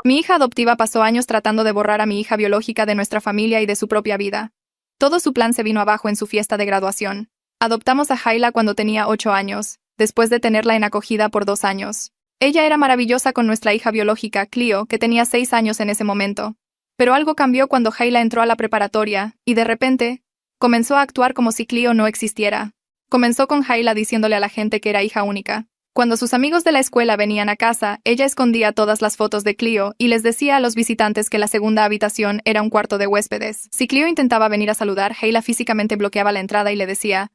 Mi hija adoptiva pasó años tratando de borrar a mi hija biológica de nuestra familia y de su propia vida. Todo su plan se vino abajo en su fiesta de graduación. Adoptamos a Hayla cuando tenía 8 años, después de tenerla en acogida por 2 años. Ella era maravillosa con nuestra hija biológica, Cleo, que tenía 6 años en ese momento. Pero algo cambió cuando Hayla entró a la preparatoria, y de repente, comenzó a actuar como si Cleo no existiera. Comenzó con Hayla diciéndole a la gente que era hija única. Cuando sus amigos de la escuela venían a casa, ella escondía todas las fotos de Cleo y les decía a los visitantes que la segunda habitación era un cuarto de huéspedes. Si Cleo intentaba venir a saludar, Hayla físicamente bloqueaba la entrada y le decía: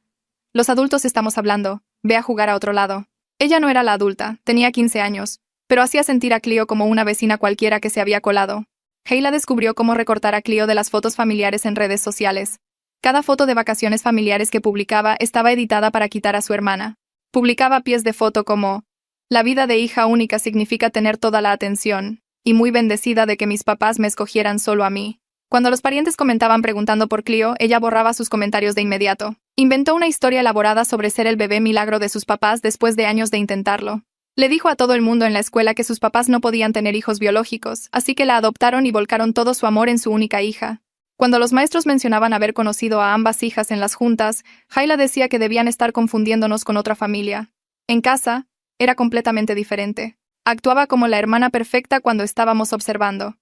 «Los adultos estamos hablando, ve a jugar a otro lado». Ella no era la adulta, tenía 15 años, pero hacía sentir a Cleo como una vecina cualquiera que se había colado. Hayla descubrió cómo recortar a Cleo de las fotos familiares en redes sociales. Cada foto de vacaciones familiares que publicaba estaba editada para quitar a su hermana. Publicaba pies de foto como: «La vida de hija única significa tener toda la atención, y muy bendecida de que mis papás me escogieran solo a mí». Cuando los parientes comentaban preguntando por Cleo, ella borraba sus comentarios de inmediato. Inventó una historia elaborada sobre ser el bebé milagro de sus papás después de años de intentarlo. Le dijo a todo el mundo en la escuela que sus papás no podían tener hijos biológicos, así que la adoptaron y volcaron todo su amor en su única hija. Cuando los maestros mencionaban haber conocido a ambas hijas en las juntas, Hayla decía que debían estar confundiéndonos con otra familia. En casa, era completamente diferente. Actuaba como la hermana perfecta cuando estábamos observando.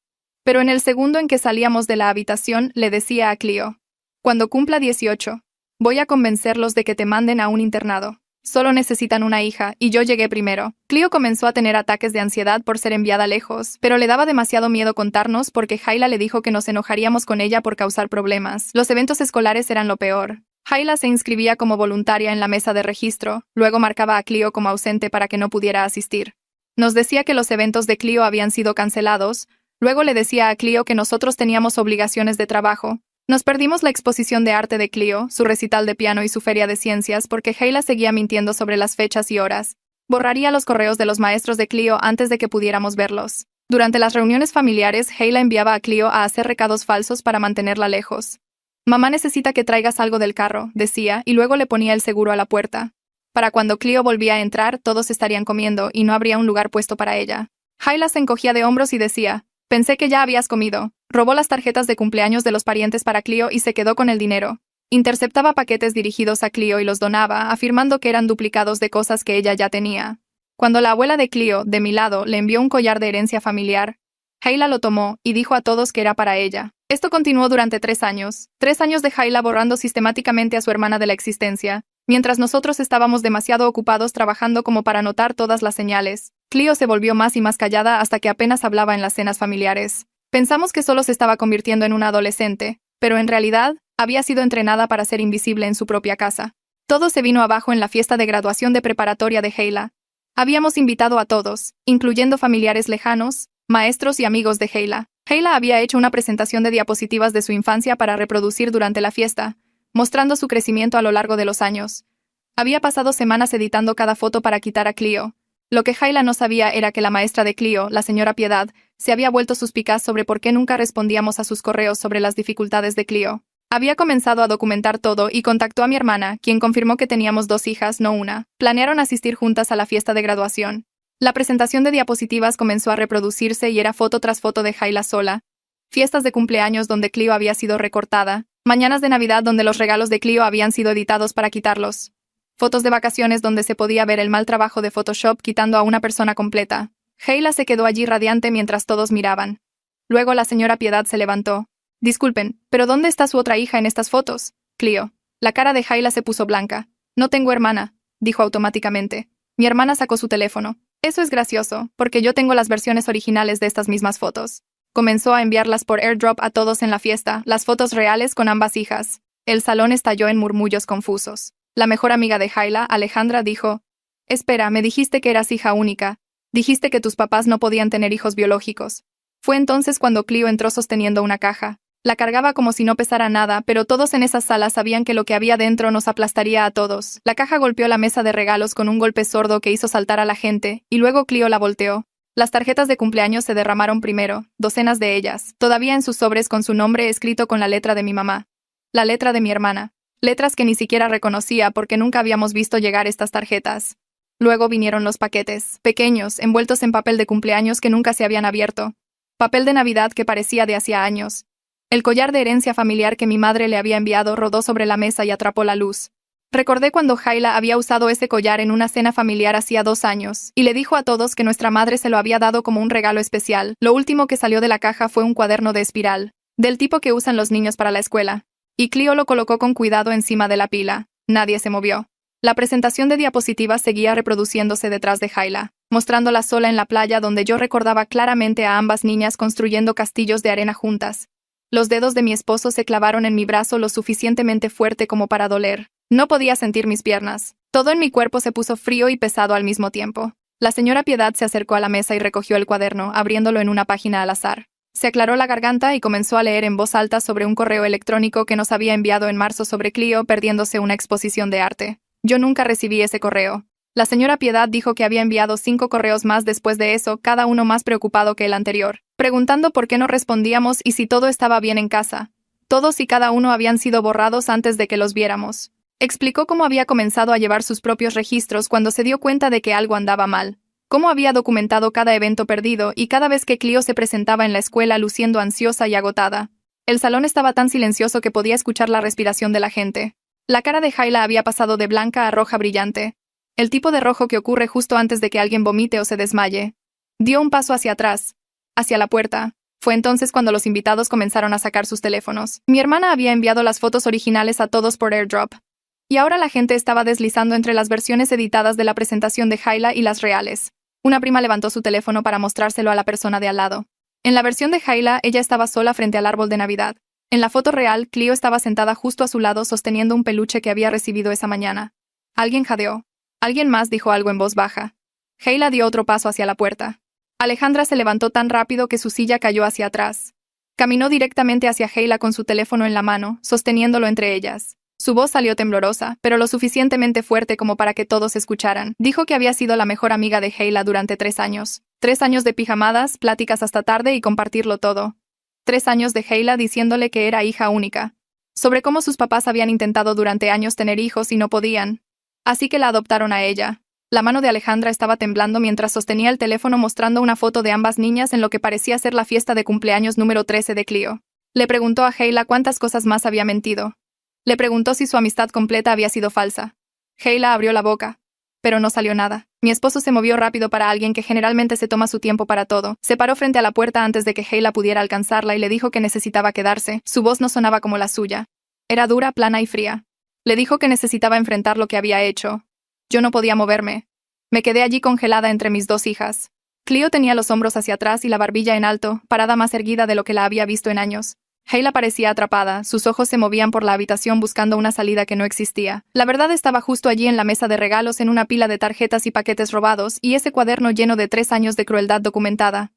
Pero en el segundo en que salíamos de la habitación, le decía a Cleo: «Cuando cumpla 18, voy a convencerlos de que te manden a un internado. Solo necesitan una hija, y yo llegué primero». Cleo comenzó a tener ataques de ansiedad por ser enviada lejos, pero le daba demasiado miedo contarnos porque Hayla le dijo que nos enojaríamos con ella por causar problemas. Los eventos escolares eran lo peor. Hayla se inscribía como voluntaria en la mesa de registro, luego marcaba a Cleo como ausente para que no pudiera asistir. Nos decía que los eventos de Cleo habían sido cancelados, luego le decía a Cleo que nosotros teníamos obligaciones de trabajo. Nos perdimos la exposición de arte de Cleo, su recital de piano y su feria de ciencias porque Hayla seguía mintiendo sobre las fechas y horas. Borraría los correos de los maestros de Cleo antes de que pudiéramos verlos. Durante las reuniones familiares, Hayla enviaba a Cleo a hacer recados falsos para mantenerla lejos. «Mamá necesita que traigas algo del carro», decía, y luego le ponía el seguro a la puerta. Para cuando Cleo volvía a entrar, todos estarían comiendo y no habría un lugar puesto para ella. Hayla se encogía de hombros y decía: «Pensé que ya habías comido». Robó las tarjetas de cumpleaños de los parientes para Cleo y se quedó con el dinero. Interceptaba paquetes dirigidos a Cleo y los donaba, afirmando que eran duplicados de cosas que ella ya tenía. Cuando la abuela de Cleo, de mi lado, le envió un collar de herencia familiar, Hayla lo tomó y dijo a todos que era para ella. Esto continuó durante 3 años. 3 años de Hayla borrando sistemáticamente a su hermana de la existencia, mientras nosotros estábamos demasiado ocupados trabajando como para notar todas las señales. Cleo se volvió más y más callada hasta que apenas hablaba en las cenas familiares. Pensamos que solo se estaba convirtiendo en una adolescente, pero en realidad, había sido entrenada para ser invisible en su propia casa. Todo se vino abajo en la fiesta de graduación de preparatoria de Hayla. Habíamos invitado a todos, incluyendo familiares lejanos, maestros y amigos de Hayla. Hayla había hecho una presentación de diapositivas de su infancia para reproducir durante la fiesta, mostrando su crecimiento a lo largo de los años. Había pasado semanas editando cada foto para quitar a Cleo. Lo que Hayla no sabía era que la maestra de Cleo, la señora Piedad, se había vuelto suspicaz sobre por qué nunca respondíamos a sus correos sobre las dificultades de Cleo. Había comenzado a documentar todo y contactó a mi hermana, quien confirmó que teníamos 2 hijas, no una. Planearon asistir juntas a la fiesta de graduación. La presentación de diapositivas comenzó a reproducirse y era foto tras foto de Hayla sola. Fiestas de cumpleaños donde Cleo había sido recortada. Mañanas de Navidad donde los regalos de Cleo habían sido editados para quitarlos. Fotos de vacaciones donde se podía ver el mal trabajo de Photoshop quitando a una persona completa. Hayla se quedó allí radiante mientras todos miraban. Luego la señora Piedad se levantó. «Disculpen, pero ¿dónde está su otra hija en estas fotos?» «Cleo». La cara de Hayla se puso blanca. «No tengo hermana», dijo automáticamente. Mi hermana sacó su teléfono. «Eso es gracioso, porque yo tengo las versiones originales de estas mismas fotos». Comenzó a enviarlas por airdrop a todos en la fiesta, las fotos reales con ambas hijas. El salón estalló en murmullos confusos. La mejor amiga de Hayla, Alejandra, dijo: «Espera, me dijiste que eras hija única. Dijiste que tus papás no podían tener hijos biológicos». Fue entonces cuando Cleo entró sosteniendo una caja. La cargaba como si no pesara nada, pero todos en esa sala sabían que lo que había dentro nos aplastaría a todos. La caja golpeó la mesa de regalos con un golpe sordo que hizo saltar a la gente, y luego Cleo la volteó. Las tarjetas de cumpleaños se derramaron primero, docenas de ellas, todavía en sus sobres con su nombre escrito con la letra de mi mamá. La letra de mi hermana. Letras que ni siquiera reconocía porque nunca habíamos visto llegar estas tarjetas. Luego vinieron los paquetes, pequeños, envueltos en papel de cumpleaños que nunca se habían abierto. Papel de Navidad que parecía de hacía años. El collar de herencia familiar que mi madre le había enviado rodó sobre la mesa y atrapó la luz. Recordé cuando Hayla había usado ese collar en una cena familiar hacía 2 años, y le dijo a todos que nuestra madre se lo había dado como un regalo especial. Lo último que salió de la caja fue un cuaderno de espiral, del tipo que usan los niños para la escuela. Y Cleo lo colocó con cuidado encima de la pila. Nadie se movió. La presentación de diapositivas seguía reproduciéndose detrás de Hayla, mostrándola sola en la playa donde yo recordaba claramente a ambas niñas construyendo castillos de arena juntas. Los dedos de mi esposo se clavaron en mi brazo lo suficientemente fuerte como para doler. No podía sentir mis piernas. Todo en mi cuerpo se puso frío y pesado al mismo tiempo. La señora Piedad se acercó a la mesa y recogió el cuaderno, abriéndolo en una página al azar. Se aclaró la garganta y comenzó a leer en voz alta sobre un correo electrónico que nos había enviado en marzo sobre Cleo perdiéndose una exposición de arte. Yo nunca recibí ese correo. La señora Piedad dijo que había enviado 5 correos más después de eso, cada uno más preocupado que el anterior, preguntando por qué no respondíamos y si todo estaba bien en casa. Todos y cada uno habían sido borrados antes de que los viéramos. Explicó cómo había comenzado a llevar sus propios registros cuando se dio cuenta de que algo andaba mal, cómo había documentado cada evento perdido y cada vez que Cleo se presentaba en la escuela luciendo ansiosa y agotada. El salón estaba tan silencioso que podía escuchar la respiración de la gente. La cara de Hayla había pasado de blanca a roja brillante. El tipo de rojo que ocurre justo antes de que alguien vomite o se desmaye. Dio un paso hacia atrás, hacia la puerta. Fue entonces cuando los invitados comenzaron a sacar sus teléfonos. Mi hermana había enviado las fotos originales a todos por AirDrop. Y ahora la gente estaba deslizando entre las versiones editadas de la presentación de Hayla y las reales. Una prima levantó su teléfono para mostrárselo a la persona de al lado. En la versión de Hayla, ella estaba sola frente al árbol de Navidad. En la foto real, Cleo estaba sentada justo a su lado sosteniendo un peluche que había recibido esa mañana. Alguien jadeó. Alguien más dijo algo en voz baja. Hayla dio otro paso hacia la puerta. Alejandra se levantó tan rápido que su silla cayó hacia atrás. Caminó directamente hacia Hayla con su teléfono en la mano, sosteniéndolo entre ellas. Su voz salió temblorosa, pero lo suficientemente fuerte como para que todos escucharan. Dijo que había sido la mejor amiga de Hayla durante 3 años. 3 años de pijamadas, pláticas hasta tarde y compartirlo todo. 3 años de Hayla diciéndole que era hija única. Sobre cómo sus papás habían intentado durante años tener hijos y no podían. Así que la adoptaron a ella. La mano de Alejandra estaba temblando mientras sostenía el teléfono mostrando una foto de ambas niñas en lo que parecía ser la fiesta de cumpleaños número 13 de Cleo. Le preguntó a Hayla cuántas cosas más había mentido. Le preguntó si su amistad completa había sido falsa. Hayla abrió la boca, pero no salió nada. Mi esposo se movió rápido para alguien que generalmente se toma su tiempo para todo. Se paró frente a la puerta antes de que Hayla pudiera alcanzarla y le dijo que necesitaba quedarse. Su voz no sonaba como la suya. Era dura, plana y fría. Le dijo que necesitaba enfrentar lo que había hecho. Yo no podía moverme. Me quedé allí congelada entre mis 2 hijas. Cleo tenía los hombros hacia atrás y la barbilla en alto, parada más erguida de lo que la había visto en años. Hayla parecía atrapada, sus ojos se movían por la habitación buscando una salida que no existía. La verdad estaba justo allí en la mesa de regalos en una pila de tarjetas y paquetes robados y ese cuaderno lleno de 3 años de crueldad documentada.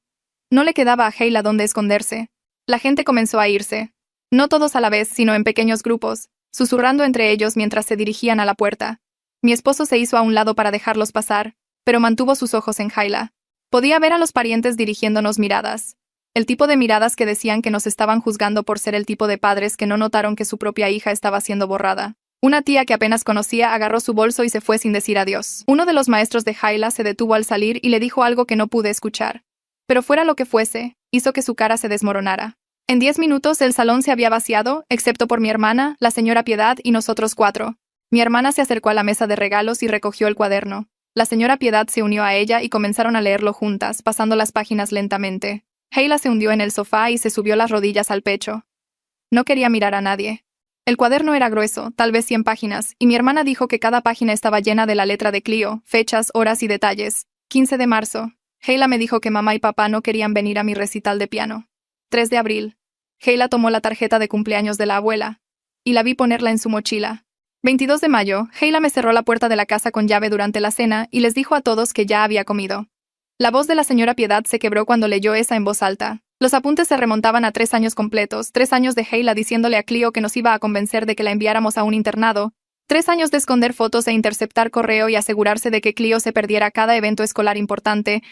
No le quedaba a Hayla dónde esconderse. La gente comenzó a irse. No todos a la vez, sino en pequeños grupos, susurrando entre ellos mientras se dirigían a la puerta. Mi esposo se hizo a un lado para dejarlos pasar, pero mantuvo sus ojos en Hayla. Podía ver a los parientes dirigiéndonos miradas. El tipo de miradas que decían que nos estaban juzgando por ser el tipo de padres que no notaron que su propia hija estaba siendo borrada. Una tía que apenas conocía agarró su bolso y se fue sin decir adiós. Uno de los maestros de Hayla se detuvo al salir y le dijo algo que no pude escuchar. Pero fuera lo que fuese, hizo que su cara se desmoronara. En 10 minutos el salón se había vaciado, excepto por mi hermana, la señora Piedad y nosotros 4. Mi hermana se acercó a la mesa de regalos y recogió el cuaderno. La señora Piedad se unió a ella y comenzaron a leerlo juntas, pasando las páginas lentamente. Hayla se hundió en el sofá y se subió las rodillas al pecho. No quería mirar a nadie. El cuaderno era grueso, tal vez 100 páginas, y mi hermana dijo que cada página estaba llena de la letra de Cleo, fechas, horas y detalles. 15 de marzo. Hayla me dijo que mamá y papá no querían venir a mi recital de piano. 3 de abril. Hayla tomó la tarjeta de cumpleaños de la abuela, y la vi ponerla en su mochila. 22 de mayo. Hayla me cerró la puerta de la casa con llave durante la cena y les dijo a todos que ya había comido. La voz de la señora Piedad se quebró cuando leyó esa en voz alta. Los apuntes se remontaban a 3 años completos, 3 años de Hayla diciéndole a Cleo que nos iba a convencer de que la enviáramos a un internado, 3 años de esconder fotos e interceptar correo y asegurarse de que Cleo se perdiera cada evento escolar importante,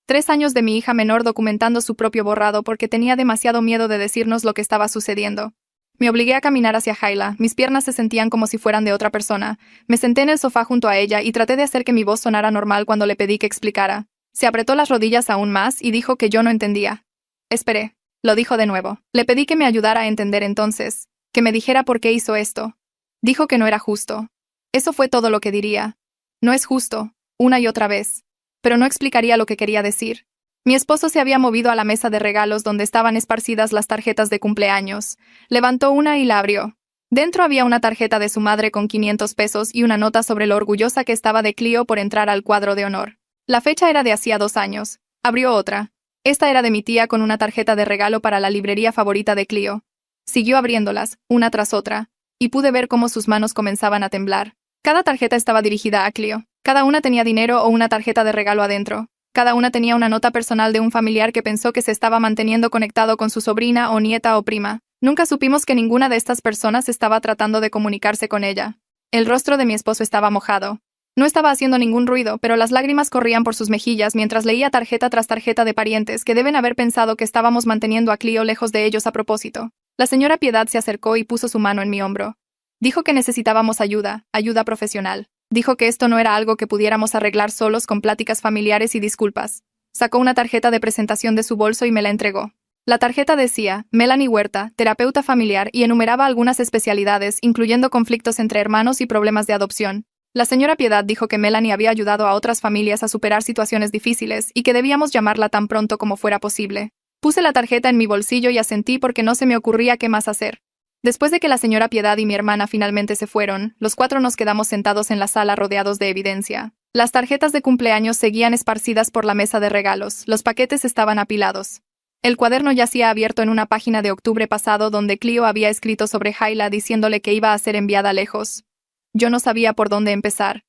3 años de mi hija menor documentando su propio borrado porque tenía demasiado miedo de decirnos lo que estaba sucediendo. Me obligué a caminar hacia Hayla, mis piernas se sentían como si fueran de otra persona. Me senté en el sofá junto a ella y traté de hacer que mi voz sonara normal cuando le pedí que explicara. Se apretó las rodillas aún más y dijo que yo no entendía. Esperé. Lo dijo de nuevo. Le pedí que me ayudara a entender entonces, que me dijera por qué hizo esto. Dijo que no era justo. Eso fue todo lo que diría. No es justo, una y otra vez. Pero no explicaría lo que quería decir. Mi esposo se había movido a la mesa de regalos donde estaban esparcidas las tarjetas de cumpleaños. Levantó una y la abrió. Dentro había una tarjeta de su madre con 500 pesos y una nota sobre lo orgullosa que estaba de Clio por entrar al cuadro de honor. La fecha era de hacía 2 años. Abrió otra. Esta era de mi tía con una tarjeta de regalo para la librería favorita de Clio. Siguió abriéndolas, una tras otra, y pude ver cómo sus manos comenzaban a temblar. Cada tarjeta estaba dirigida a Clio. Cada una tenía dinero o una tarjeta de regalo adentro. Cada una tenía una nota personal de un familiar que pensó que se estaba manteniendo conectado con su sobrina o nieta o prima. Nunca supimos que ninguna de estas personas estaba tratando de comunicarse con ella. El rostro de mi esposo estaba mojado. No estaba haciendo ningún ruido, pero las lágrimas corrían por sus mejillas mientras leía tarjeta tras tarjeta de parientes que deben haber pensado que estábamos manteniendo a Clio lejos de ellos a propósito. La señora Piedad se acercó y puso su mano en mi hombro. Dijo que necesitábamos ayuda profesional. Dijo que esto no era algo que pudiéramos arreglar solos con pláticas familiares y disculpas. Sacó una tarjeta de presentación de su bolso y me la entregó. La tarjeta decía, Melanie Huerta, terapeuta familiar, y enumeraba algunas especialidades, incluyendo conflictos entre hermanos y problemas de adopción. La señora Piedad dijo que Melanie había ayudado a otras familias a superar situaciones difíciles y que debíamos llamarla tan pronto como fuera posible. Puse la tarjeta en mi bolsillo y asentí porque no se me ocurría qué más hacer. Después de que la señora Piedad y mi hermana finalmente se fueron, los 4 nos quedamos sentados en la sala rodeados de evidencia. Las tarjetas de cumpleaños seguían esparcidas por la mesa de regalos, los paquetes estaban apilados. El cuaderno yacía abierto en una página de octubre pasado donde Clio había escrito sobre Hayla diciéndole que iba a ser enviada lejos. Yo no sabía por dónde empezar.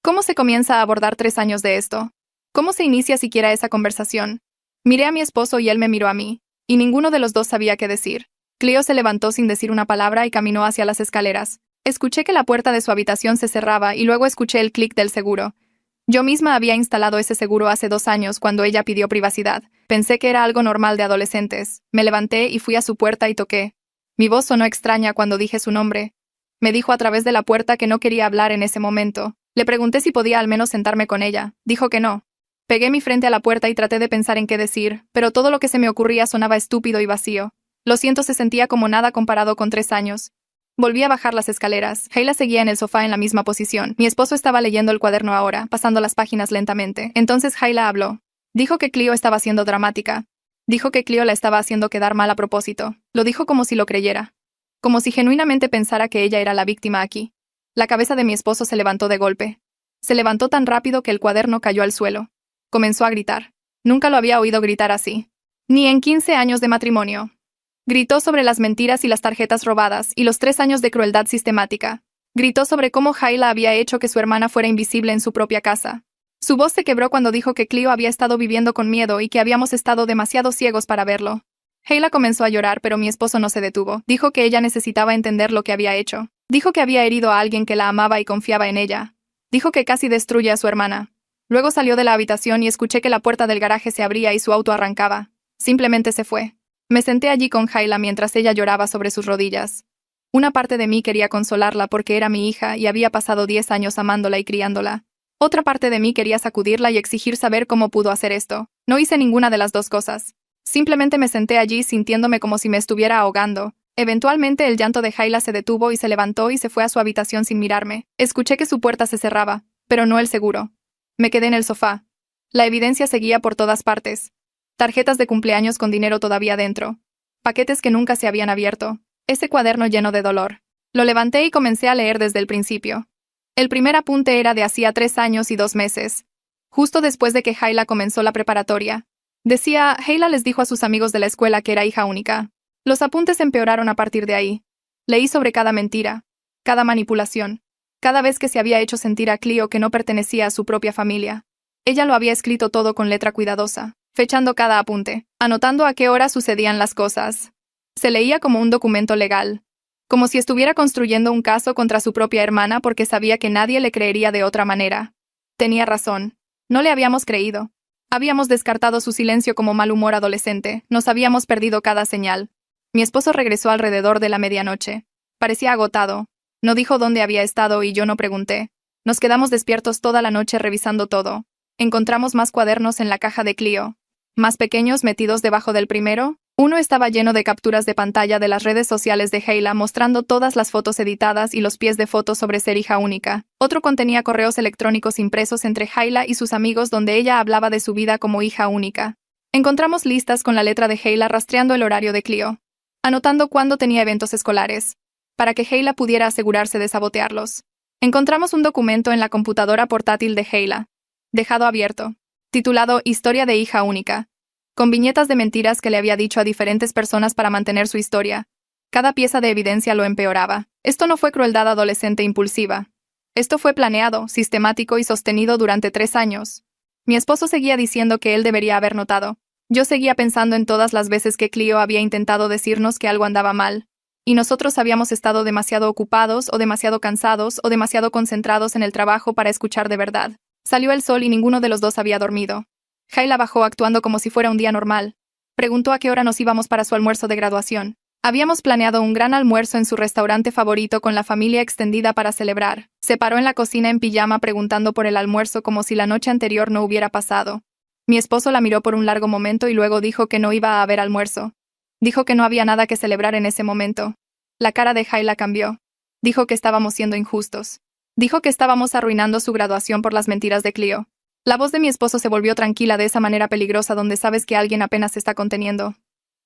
¿Cómo se comienza a abordar 3 años de esto? ¿Cómo se inicia siquiera esa conversación? Miré a mi esposo y él me miró a mí, y ninguno de los dos sabía qué decir. Clio se levantó sin decir una palabra y caminó hacia las escaleras. Escuché que la puerta de su habitación se cerraba y luego escuché el clic del seguro. Yo misma había instalado ese seguro hace 2 años cuando ella pidió privacidad. Pensé que era algo normal de adolescentes. Me levanté y fui a su puerta y toqué. Mi voz sonó extraña cuando dije su nombre. Me dijo a través de la puerta que no quería hablar en ese momento. Le pregunté si podía al menos sentarme con ella. Dijo que no. Pegué mi frente a la puerta y traté de pensar en qué decir, pero todo lo que se me ocurría sonaba estúpido y vacío. Lo siento se sentía como nada comparado con 3 años. Volví a bajar las escaleras. Hayla seguía en el sofá en la misma posición. Mi esposo estaba leyendo el cuaderno ahora, pasando las páginas lentamente. Entonces Hayla habló. Dijo que Clio estaba siendo dramática. Dijo que Clio la estaba haciendo quedar mal a propósito. Lo dijo como si lo creyera. Como si genuinamente pensara que ella era la víctima aquí. La cabeza de mi esposo se levantó de golpe. Se levantó tan rápido que el cuaderno cayó al suelo. Comenzó a gritar. Nunca lo había oído gritar así. Ni en 15 años de matrimonio. Gritó sobre las mentiras y las tarjetas robadas y los 3 años de crueldad sistemática. Gritó sobre cómo Hayla había hecho que su hermana fuera invisible en su propia casa. Su voz se quebró cuando dijo que Clio había estado viviendo con miedo y que habíamos estado demasiado ciegos para verlo. Hayla comenzó a llorar, pero mi esposo no se detuvo. Dijo que ella necesitaba entender lo que había hecho. Dijo que había herido a alguien que la amaba y confiaba en ella. Dijo que casi destruye a su hermana. Luego salió de la habitación y escuché que la puerta del garaje se abría y su auto arrancaba. Simplemente se fue. Me senté allí con Hayla mientras ella lloraba sobre sus rodillas. Una parte de mí quería consolarla porque era mi hija y había pasado 10 años amándola y criándola. Otra parte de mí quería sacudirla y exigir saber cómo pudo hacer esto. No hice ninguna de las dos cosas. Simplemente me senté allí sintiéndome como si me estuviera ahogando. Eventualmente el llanto de Hayla se detuvo y se levantó y se fue a su habitación sin mirarme. Escuché que su puerta se cerraba, pero no el seguro. Me quedé en el sofá. La evidencia seguía por todas partes. Tarjetas de cumpleaños con dinero todavía dentro. Paquetes que nunca se habían abierto. Ese cuaderno lleno de dolor. Lo levanté y comencé a leer desde el principio. El primer apunte era de hacía 3 años y 2 meses. Justo después de que Hayla comenzó la preparatoria. Decía, Hayla les dijo a sus amigos de la escuela que era hija única. Los apuntes empeoraron a partir de ahí. Leí sobre cada mentira, cada manipulación, cada vez que se había hecho sentir a Clio que no pertenecía a su propia familia. Ella lo había escrito todo con letra cuidadosa, fechando cada apunte, anotando a qué hora sucedían las cosas. Se leía como un documento legal, como si estuviera construyendo un caso contra su propia hermana porque sabía que nadie le creería de otra manera. Tenía razón. No le habíamos creído. Habíamos descartado su silencio como mal humor adolescente, nos habíamos perdido cada señal. Mi esposo regresó alrededor de la medianoche. Parecía agotado. No dijo dónde había estado y yo no pregunté. Nos quedamos despiertos toda la noche revisando todo. Encontramos más cuadernos en la caja de Clio. más pequeños metidos debajo del primero. Uno estaba lleno de capturas de pantalla de las redes sociales de Hayla mostrando todas las fotos editadas y los pies de fotos sobre ser hija única. Otro contenía correos electrónicos impresos entre Hayla y sus amigos donde ella hablaba de su vida como hija única. Encontramos listas con la letra de Hayla rastreando el horario de Cleo, anotando cuándo tenía eventos escolares, para que Hayla pudiera asegurarse de sabotearlos. Encontramos un documento en la computadora portátil de Hayla, dejado abierto, titulado Historia de hija única, con viñetas de mentiras que le había dicho a diferentes personas para mantener su historia. Cada pieza de evidencia lo empeoraba. Esto no fue crueldad adolescente impulsiva. Esto fue planeado, sistemático y sostenido durante 3 años. Mi esposo seguía diciendo que él debería haber notado. Yo seguía pensando en todas las veces que Cleo había intentado decirnos que algo andaba mal, y nosotros habíamos estado demasiado ocupados o demasiado cansados o demasiado concentrados en el trabajo para escuchar de verdad. Salió el sol y ninguno de los dos había dormido. Hayla bajó actuando como si fuera un día normal. Preguntó a qué hora nos íbamos para su almuerzo de graduación. Habíamos planeado un gran almuerzo en su restaurante favorito con la familia extendida para celebrar. Se paró en la cocina en pijama preguntando por el almuerzo como si la noche anterior no hubiera pasado. Mi esposo la miró por un largo momento y luego dijo que no iba a haber almuerzo. Dijo que no había nada que celebrar en ese momento. La cara de Hayla cambió. Dijo que estábamos siendo injustos. Dijo que estábamos arruinando su graduación por las mentiras de Cleo. La voz de mi esposo se volvió tranquila de esa manera peligrosa donde sabes que alguien apenas se está conteniendo.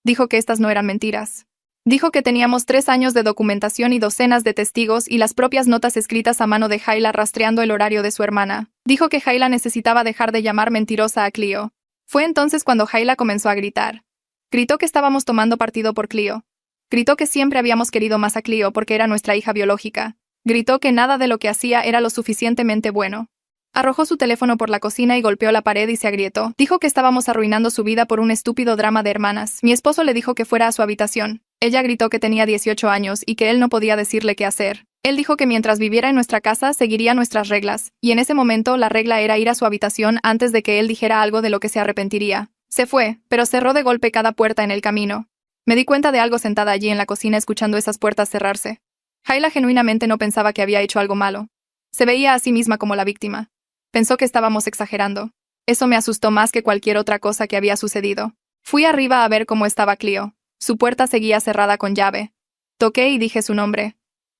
Dijo que estas no eran mentiras. Dijo que teníamos 3 años de documentación y docenas de testigos y las propias notas escritas a mano de Hayla rastreando el horario de su hermana. Dijo que Hayla necesitaba dejar de llamar mentirosa a Cleo. Fue entonces cuando Hayla comenzó a gritar. Gritó que estábamos tomando partido por Cleo. Gritó que siempre habíamos querido más a Cleo porque era nuestra hija biológica. Gritó que nada de lo que hacía era lo suficientemente bueno. Arrojó su teléfono por la cocina y golpeó la pared y se agrietó. Dijo que estábamos arruinando su vida por un estúpido drama de hermanas. Mi esposo le dijo que fuera a su habitación. Ella gritó que tenía 18 años y que él no podía decirle qué hacer. Él dijo que mientras viviera en nuestra casa seguiría nuestras reglas, y en ese momento la regla era ir a su habitación antes de que él dijera algo de lo que se arrepentiría. Se fue, pero cerró de golpe cada puerta en el camino. Me di cuenta de algo sentada allí en la cocina escuchando esas puertas cerrarse. Hayla genuinamente no pensaba que había hecho algo malo. Se veía a sí misma como la víctima. Pensó que estábamos exagerando. Eso me asustó más que cualquier otra cosa que había sucedido. Fui arriba a ver cómo estaba Cleo. Su puerta seguía cerrada con llave. Toqué y dije su nombre.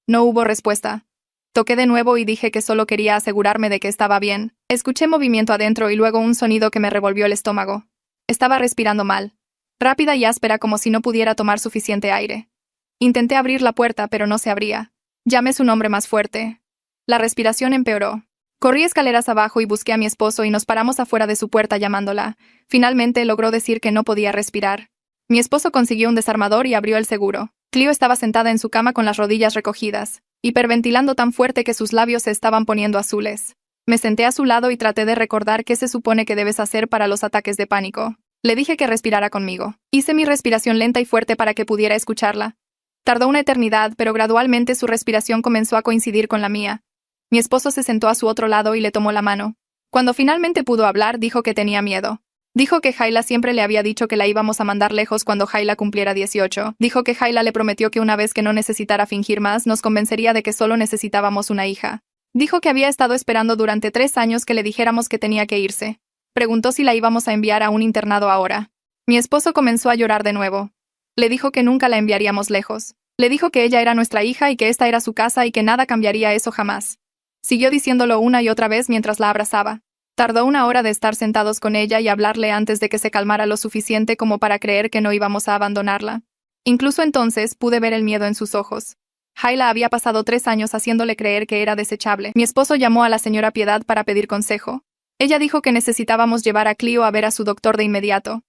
No hubo respuesta. Toqué de nuevo y dije que solo quería asegurarme de que estaba bien. Escuché movimiento adentro y luego un sonido que me revolvió el estómago. Estaba respirando mal. Rápida y áspera como si no pudiera tomar suficiente aire. Intenté abrir la puerta pero no se abría. Llamé su nombre más fuerte. La respiración empeoró. Corrí escaleras abajo y busqué a mi esposo y nos paramos afuera de su puerta llamándola. Finalmente logró decir que no podía respirar. Mi esposo consiguió un desarmador y abrió el seguro. Cleo estaba sentada en su cama con las rodillas recogidas, hiperventilando tan fuerte que sus labios se estaban poniendo azules. Me senté a su lado y traté de recordar qué se supone que debes hacer para los ataques de pánico. Le dije que respirara conmigo. Hice mi respiración lenta y fuerte para que pudiera escucharla. Tardó una eternidad, pero gradualmente su respiración comenzó a coincidir con la mía. Mi esposo se sentó a su otro lado y le tomó la mano. Cuando finalmente pudo hablar, dijo que tenía miedo. Dijo que Hayla siempre le había dicho que la íbamos a mandar lejos cuando Hayla cumpliera 18. Dijo que Hayla le prometió que una vez que no necesitara fingir más, nos convencería de que solo necesitábamos una hija. Dijo que había estado esperando durante 3 años que le dijéramos que tenía que irse. Preguntó si la íbamos a enviar a un internado ahora. Mi esposo comenzó a llorar de nuevo. Le dijo que nunca la enviaríamos lejos. Le dijo que ella era nuestra hija y que esta era su casa y que nada cambiaría eso jamás. Siguió diciéndolo una y otra vez mientras la abrazaba. Tardó 1 hora de estar sentados con ella y hablarle antes de que se calmara lo suficiente como para creer que no íbamos a abandonarla. Incluso entonces pude ver el miedo en sus ojos. Hayla había pasado 3 años haciéndole creer que era desechable. Mi esposo llamó a la señora Piedad para pedir consejo. Ella dijo que necesitábamos llevar a Cleo a ver a su doctor de inmediato.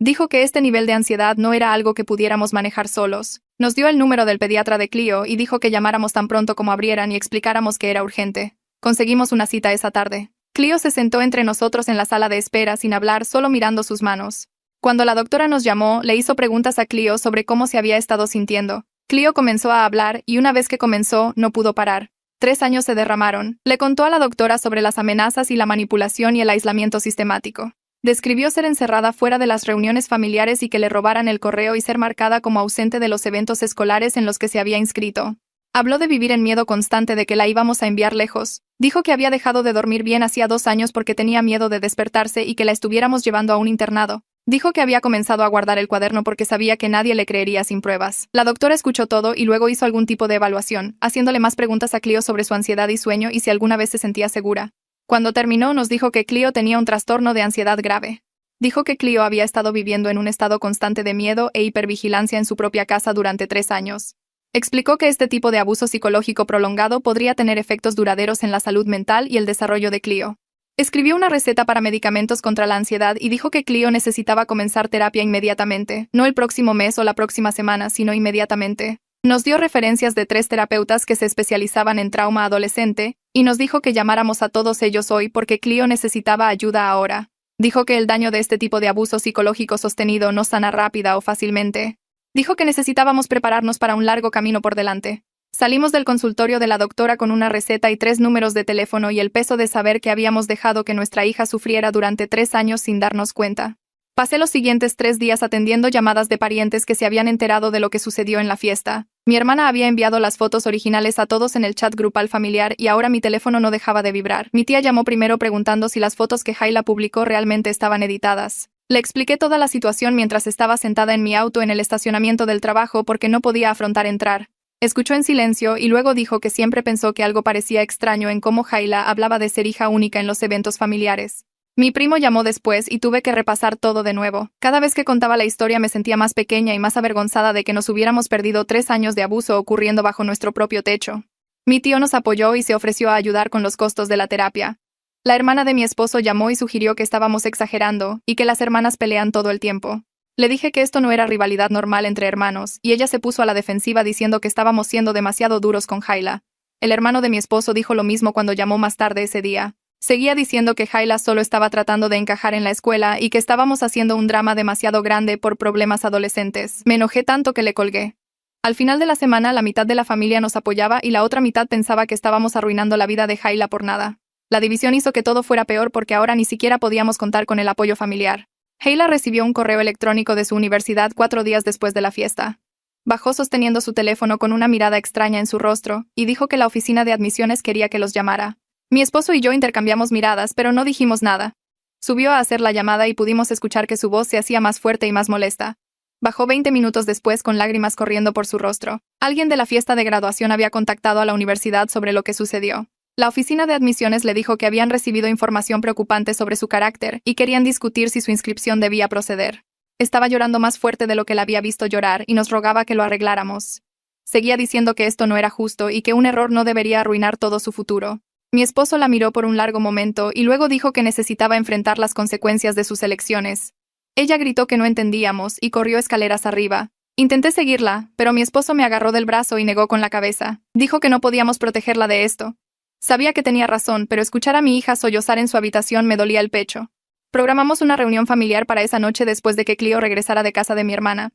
Dijo que este nivel de ansiedad no era algo que pudiéramos manejar solos. Nos dio el número del pediatra de Cleo y dijo que llamáramos tan pronto como abrieran y explicáramos que era urgente. Conseguimos una cita esa tarde. Cleo se sentó entre nosotros en la sala de espera sin hablar, solo mirando sus manos. Cuando la doctora nos llamó, le hizo preguntas a Cleo sobre cómo se había estado sintiendo. Cleo comenzó a hablar y una vez que comenzó, no pudo parar. 3 años se derramaron. Le contó a la doctora sobre las amenazas y la manipulación y el aislamiento sistemático. Describió ser encerrada fuera de las reuniones familiares y que le robaran el correo y ser marcada como ausente de los eventos escolares en los que se había inscrito. Habló de vivir en miedo constante de que la íbamos a enviar lejos. Dijo que había dejado de dormir bien hacía 2 años porque tenía miedo de despertarse y que la estuviéramos llevando a un internado. Dijo que había comenzado a guardar el cuaderno porque sabía que nadie le creería sin pruebas. La doctora escuchó todo y luego hizo algún tipo de evaluación, haciéndole más preguntas a Cleo sobre su ansiedad y sueño y si alguna vez se sentía segura. Cuando terminó, nos dijo que Cleo tenía un trastorno de ansiedad grave. Dijo que Cleo había estado viviendo en un estado constante de miedo e hipervigilancia en su propia casa durante 3 años. Explicó que este tipo de abuso psicológico prolongado podría tener efectos duraderos en la salud mental y el desarrollo de Cleo. Escribió una receta para medicamentos contra la ansiedad y dijo que Cleo necesitaba comenzar terapia inmediatamente, no el próximo mes o la próxima semana, sino inmediatamente. Nos dio referencias de 3 terapeutas que se especializaban en trauma adolescente, y nos dijo que llamáramos a todos ellos hoy porque Cleo necesitaba ayuda ahora. Dijo que el daño de este tipo de abuso psicológico sostenido no sana rápida o fácilmente. Dijo que necesitábamos prepararnos para un largo camino por delante. Salimos del consultorio de la doctora con una receta y 3 números de teléfono y el peso de saber que habíamos dejado que nuestra hija sufriera durante 3 años sin darnos cuenta. Pasé los siguientes 3 días atendiendo llamadas de parientes que se habían enterado de lo que sucedió en la fiesta. Mi hermana había enviado las fotos originales a todos en el chat grupal familiar y ahora mi teléfono no dejaba de vibrar. Mi tía llamó primero preguntando si las fotos que Hayla publicó realmente estaban editadas. Le expliqué toda la situación mientras estaba sentada en mi auto en el estacionamiento del trabajo porque no podía afrontar entrar. Escuchó en silencio y luego dijo que siempre pensó que algo parecía extraño en cómo Hayla hablaba de ser hija única en los eventos familiares. Mi primo llamó después y tuve que repasar todo de nuevo. Cada vez que contaba la historia me sentía más pequeña y más avergonzada de que nos hubiéramos perdido 3 años de abuso ocurriendo bajo nuestro propio techo. Mi tío nos apoyó y se ofreció a ayudar con los costos de la terapia. La hermana de mi esposo llamó y sugirió que estábamos exagerando y que las hermanas pelean todo el tiempo. Le dije que esto no era rivalidad normal entre hermanos, y ella se puso a la defensiva diciendo que estábamos siendo demasiado duros con Hayla. El hermano de mi esposo dijo lo mismo cuando llamó más tarde ese día. Seguía diciendo que Hayla solo estaba tratando de encajar en la escuela y que estábamos haciendo un drama demasiado grande por problemas adolescentes. Me enojé tanto que le colgué. Al final de la semana, la mitad de la familia nos apoyaba y la otra mitad pensaba que estábamos arruinando la vida de Hayla por nada. La división hizo que todo fuera peor porque ahora ni siquiera podíamos contar con el apoyo familiar. Hayla recibió un correo electrónico de su universidad 4 días después de la fiesta. Bajó sosteniendo su teléfono con una mirada extraña en su rostro y dijo que la oficina de admisiones quería que los llamara. Mi esposo y yo intercambiamos miradas, pero no dijimos nada. Subió a hacer la llamada y pudimos escuchar que su voz se hacía más fuerte y más molesta. Bajó 20 minutos después con lágrimas corriendo por su rostro. Alguien de la fiesta de graduación había contactado a la universidad sobre lo que sucedió. La oficina de admisiones le dijo que habían recibido información preocupante sobre su carácter y querían discutir si su inscripción debía proceder. Estaba llorando más fuerte de lo que la había visto llorar y nos rogaba que lo arregláramos. Seguía diciendo que esto no era justo y que un error no debería arruinar todo su futuro. Mi esposo la miró por un largo momento y luego dijo que necesitaba enfrentar las consecuencias de sus elecciones. Ella gritó que no entendíamos y corrió escaleras arriba. Intenté seguirla, pero mi esposo me agarró del brazo y negó con la cabeza. Dijo que no podíamos protegerla de esto. Sabía que tenía razón, pero escuchar a mi hija sollozar en su habitación me dolía el pecho. Programamos una reunión familiar para esa noche después de que Cleo regresara de casa de mi hermana.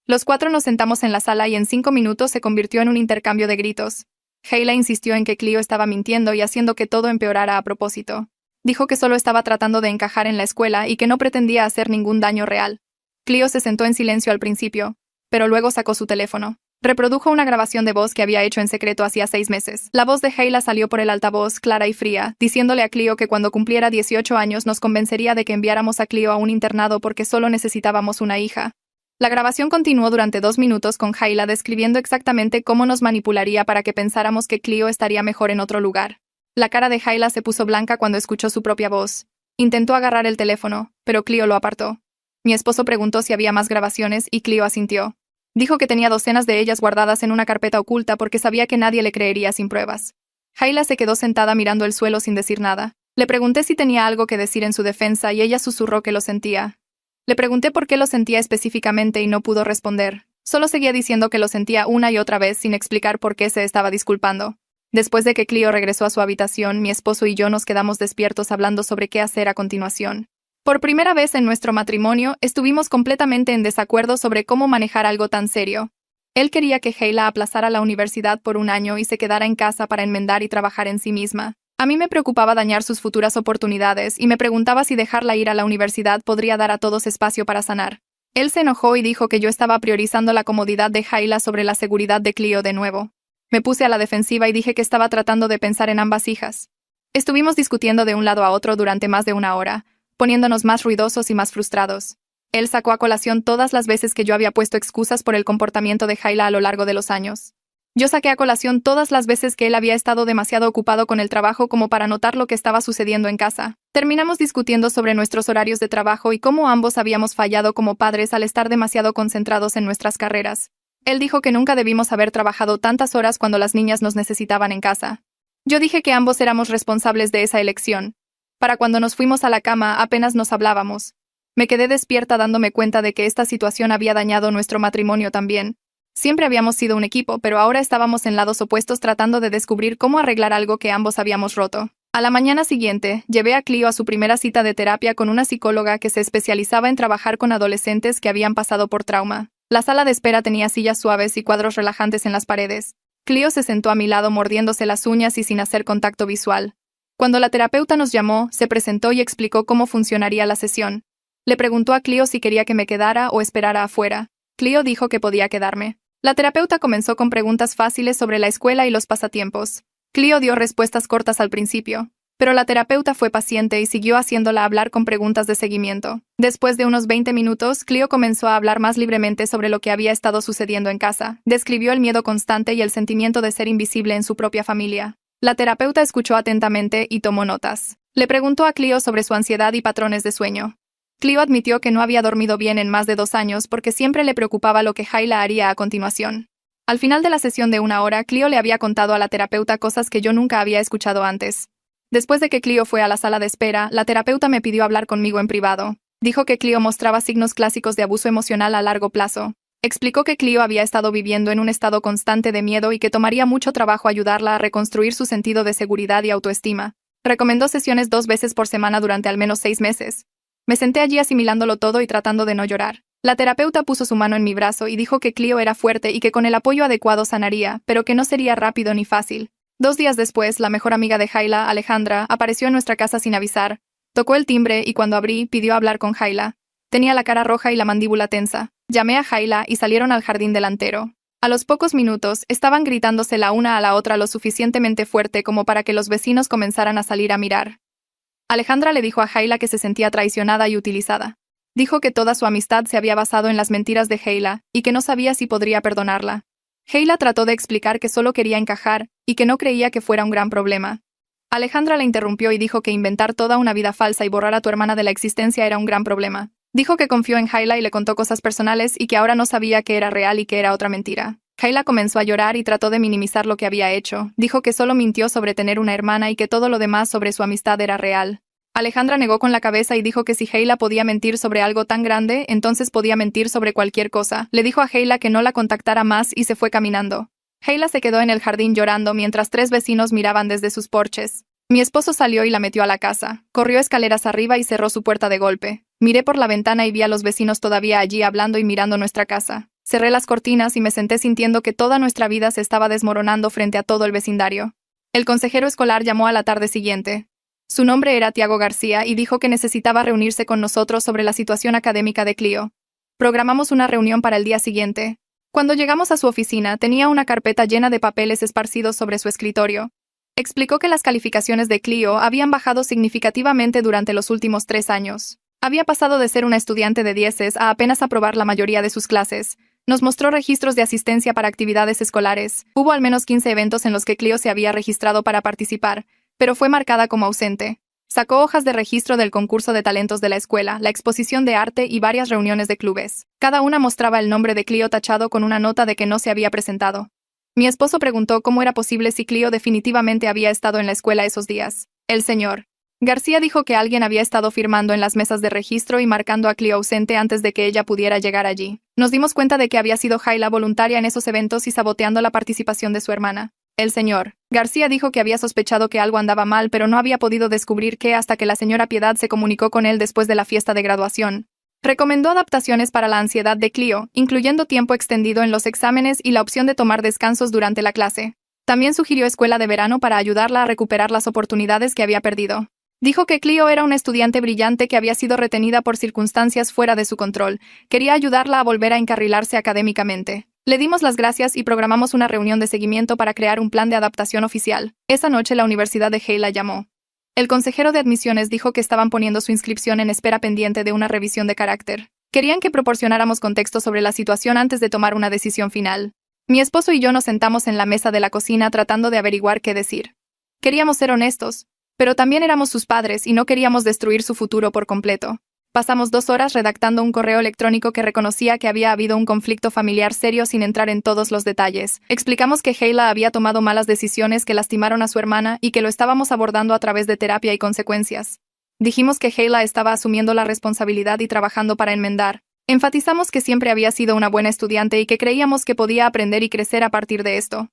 Los 4 nos sentamos en la sala y en 5 minutos se convirtió en un intercambio de gritos. Hayla insistió en que Cleo estaba mintiendo y haciendo que todo empeorara a propósito. Dijo que solo estaba tratando de encajar en la escuela y que no pretendía hacer ningún daño real. Cleo se sentó en silencio al principio, pero luego sacó su teléfono. Reprodujo una grabación de voz que había hecho en secreto hacía 6 meses. La voz de Hayla salió por el altavoz, clara y fría, diciéndole a Cleo que cuando cumpliera 18 años nos convencería de que enviáramos a Cleo a un internado porque solo necesitábamos una hija. La grabación continuó durante 2 minutos con Hayla describiendo exactamente cómo nos manipularía para que pensáramos que Cleo estaría mejor en otro lugar. La cara de Hayla se puso blanca cuando escuchó su propia voz. Intentó agarrar el teléfono, pero Cleo lo apartó. Mi esposo preguntó si había más grabaciones y Cleo asintió. Dijo que tenía docenas de ellas guardadas en una carpeta oculta porque sabía que nadie le creería sin pruebas. Hayla se quedó sentada mirando el suelo sin decir nada. Le pregunté si tenía algo que decir en su defensa y ella susurró que lo sentía. Le pregunté por qué lo sentía específicamente y no pudo responder. Solo seguía diciendo que lo sentía una y otra vez sin explicar por qué se estaba disculpando. Después de que Cleo regresó a su habitación, mi esposo y yo nos quedamos despiertos hablando sobre qué hacer a continuación. Por primera vez en nuestro matrimonio, estuvimos completamente en desacuerdo sobre cómo manejar algo tan serio. Él quería que Hayla aplazara la universidad por 1 año y se quedara en casa para enmendar y trabajar en sí misma. A mí me preocupaba dañar sus futuras oportunidades y me preguntaba si dejarla ir a la universidad podría dar a todos espacio para sanar. Él se enojó y dijo que yo estaba priorizando la comodidad de Hayla sobre la seguridad de Cleo de nuevo. Me puse a la defensiva y dije que estaba tratando de pensar en ambas hijas. Estuvimos discutiendo de un lado a otro durante más de una hora, poniéndonos más ruidosos y más frustrados. Él sacó a colación todas las veces que yo había puesto excusas por el comportamiento de Hayla a lo largo de los años. Yo saqué a colación todas las veces que él había estado demasiado ocupado con el trabajo como para notar lo que estaba sucediendo en casa. Terminamos discutiendo sobre nuestros horarios de trabajo y cómo ambos habíamos fallado como padres al estar demasiado concentrados en nuestras carreras. Él dijo que nunca debimos haber trabajado tantas horas cuando las niñas nos necesitaban en casa. Yo dije que ambos éramos responsables de esa elección. Para cuando nos fuimos a la cama apenas nos hablábamos. Me quedé despierta dándome cuenta de que esta situación había dañado nuestro matrimonio también. Siempre habíamos sido un equipo, pero ahora estábamos en lados opuestos tratando de descubrir cómo arreglar algo que ambos habíamos roto. A la mañana siguiente, llevé a Cleo a su primera cita de terapia con una psicóloga que se especializaba en trabajar con adolescentes que habían pasado por trauma. La sala de espera tenía sillas suaves y cuadros relajantes en las paredes. Cleo se sentó a mi lado mordiéndose las uñas y sin hacer contacto visual. Cuando la terapeuta nos llamó, se presentó y explicó cómo funcionaría la sesión. Le preguntó a Cleo si quería que me quedara o esperara afuera. Cleo dijo que podía quedarme. La terapeuta comenzó con preguntas fáciles sobre la escuela y los pasatiempos. Cleo dio respuestas cortas al principio, pero la terapeuta fue paciente y siguió haciéndola hablar con preguntas de seguimiento. Después de unos 20 minutos, Cleo comenzó a hablar más libremente sobre lo que había estado sucediendo en casa. Describió el miedo constante y el sentimiento de ser invisible en su propia familia. La terapeuta escuchó atentamente y tomó notas. Le preguntó a Cleo sobre su ansiedad y patrones de sueño. Cleo admitió que no había dormido bien en más de 2 años porque siempre le preocupaba lo que Hayla haría a continuación. Al final de la sesión de 1 hora, Cleo le había contado a la terapeuta cosas que yo nunca había escuchado antes. Después de que Cleo fue a la sala de espera, la terapeuta me pidió hablar conmigo en privado. Dijo que Cleo mostraba signos clásicos de abuso emocional a largo plazo. Explicó que Cleo había estado viviendo en un estado constante de miedo y que tomaría mucho trabajo ayudarla a reconstruir su sentido de seguridad y autoestima. Recomendó sesiones 2 veces por semana durante al menos 6 meses. Me senté allí asimilándolo todo y tratando de no llorar. La terapeuta puso su mano en mi brazo y dijo que Cleo era fuerte y que con el apoyo adecuado sanaría, pero que no sería rápido ni fácil. 2 días después, la mejor amiga de Hayla, Alejandra, apareció en nuestra casa sin avisar. Tocó el timbre y cuando abrí, pidió hablar con Hayla. Tenía la cara roja y la mandíbula tensa. Llamé a Hayla y salieron al jardín delantero. A los pocos minutos, estaban gritándose la una a la otra lo suficientemente fuerte como para que los vecinos comenzaran a salir a mirar. Alejandra le dijo a Hayla que se sentía traicionada y utilizada. Dijo que toda su amistad se había basado en las mentiras de Hayla y que no sabía si podría perdonarla. Hayla trató de explicar que solo quería encajar y que no creía que fuera un gran problema. Alejandra la interrumpió y dijo que inventar toda una vida falsa y borrar a tu hermana de la existencia era un gran problema. Dijo que confió en Hayla y le contó cosas personales y que ahora no sabía que era real y que era otra mentira. Hayla comenzó a llorar y trató de minimizar lo que había hecho. Dijo que solo mintió sobre tener una hermana y que todo lo demás sobre su amistad era real. Alejandra negó con la cabeza y dijo que si Hayla podía mentir sobre algo tan grande, entonces podía mentir sobre cualquier cosa. Le dijo a Hayla que no la contactara más y se fue caminando. Hayla se quedó en el jardín llorando mientras 3 vecinos miraban desde sus porches. Mi esposo salió y la metió a la casa. Corrió escaleras arriba y cerró su puerta de golpe. Miré por la ventana y vi a los vecinos todavía allí hablando y mirando nuestra casa. Cerré las cortinas y me senté sintiendo que toda nuestra vida se estaba desmoronando frente a todo el vecindario. El consejero escolar llamó a la tarde siguiente. Su nombre era Tiago García y dijo que necesitaba reunirse con nosotros sobre la situación académica de Cleo. Programamos una reunión para el día siguiente. Cuando llegamos a su oficina, tenía una carpeta llena de papeles esparcidos sobre su escritorio. Explicó que las calificaciones de Cleo habían bajado significativamente durante los últimos 3 años. Había pasado de ser una estudiante de 10 a apenas aprobar la mayoría de sus clases. Nos mostró registros de asistencia para actividades escolares. Hubo al menos 15 eventos en los que Cleo se había registrado para participar, pero fue marcada como ausente. Sacó hojas de registro del concurso de talentos de la escuela, la exposición de arte y varias reuniones de clubes. Cada una mostraba el nombre de Cleo tachado con una nota de que no se había presentado. Mi esposo preguntó cómo era posible si Cleo definitivamente había estado en la escuela esos días. El señor García dijo que alguien había estado firmando en las mesas de registro y marcando a Cleo ausente antes de que ella pudiera llegar allí. Nos dimos cuenta de que había sido Hayla voluntaria en esos eventos y saboteando la participación de su hermana. El señor García dijo que había sospechado que algo andaba mal, pero no había podido descubrir qué hasta que la señora Piedad se comunicó con él después de la fiesta de graduación. Recomendó adaptaciones para la ansiedad de Cleo, incluyendo tiempo extendido en los exámenes y la opción de tomar descansos durante la clase. También sugirió escuela de verano para ayudarla a recuperar las oportunidades que había perdido. Dijo que Cleo era una estudiante brillante que había sido retenida por circunstancias fuera de su control. Quería ayudarla a volver a encarrilarse académicamente. Le dimos las gracias y programamos una reunión de seguimiento para crear un plan de adaptación oficial. Esa noche la Universidad de Hayla llamó. El consejero de admisiones dijo que estaban poniendo su inscripción en espera pendiente de una revisión de carácter. Querían que proporcionáramos contexto sobre la situación antes de tomar una decisión final. Mi esposo y yo nos sentamos en la mesa de la cocina tratando de averiguar qué decir. Queríamos ser honestos, pero también éramos sus padres y no queríamos destruir su futuro por completo. Pasamos 2 horas redactando un correo electrónico que reconocía que había habido un conflicto familiar serio sin entrar en todos los detalles. Explicamos que Hayla había tomado malas decisiones que lastimaron a su hermana y que lo estábamos abordando a través de terapia y consecuencias. Dijimos que Hayla estaba asumiendo la responsabilidad y trabajando para enmendar. Enfatizamos que siempre había sido una buena estudiante y que creíamos que podía aprender y crecer a partir de esto.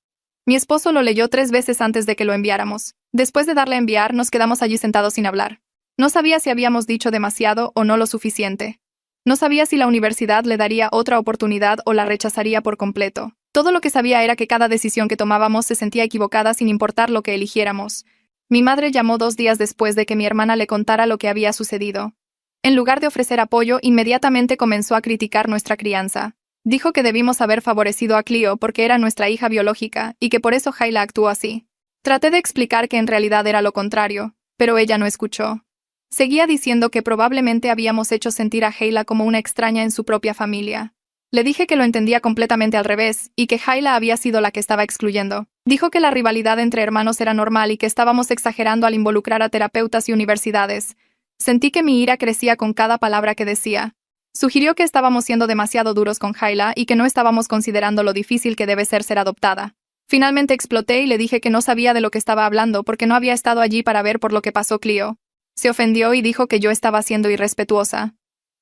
Mi esposo lo leyó 3 veces antes de que lo enviáramos. Después de darle a enviar, nos quedamos allí sentados sin hablar. No sabía si habíamos dicho demasiado o no lo suficiente. No sabía si la universidad le daría otra oportunidad o la rechazaría por completo. Todo lo que sabía era que cada decisión que tomábamos se sentía equivocada sin importar lo que eligiéramos. Mi madre llamó 2 días después de que mi hermana le contara lo que había sucedido. En lugar de ofrecer apoyo, inmediatamente comenzó a criticar nuestra crianza. Dijo que debimos haber favorecido a Cleo porque era nuestra hija biológica y que por eso Hayla actuó así. Traté de explicar que en realidad era lo contrario, pero ella no escuchó. Seguía diciendo que probablemente habíamos hecho sentir a Hayla como una extraña en su propia familia. Le dije que lo entendía completamente al revés y que Hayla había sido la que estaba excluyendo. Dijo que la rivalidad entre hermanos era normal y que estábamos exagerando al involucrar a terapeutas y universidades. Sentí que mi ira crecía con cada palabra que decía. Sugirió que estábamos siendo demasiado duros con Hayla y que no estábamos considerando lo difícil que debe ser adoptada. Finalmente exploté y le dije que no sabía de lo que estaba hablando porque no había estado allí para ver por lo que pasó Cleo. Se ofendió y dijo que yo estaba siendo irrespetuosa.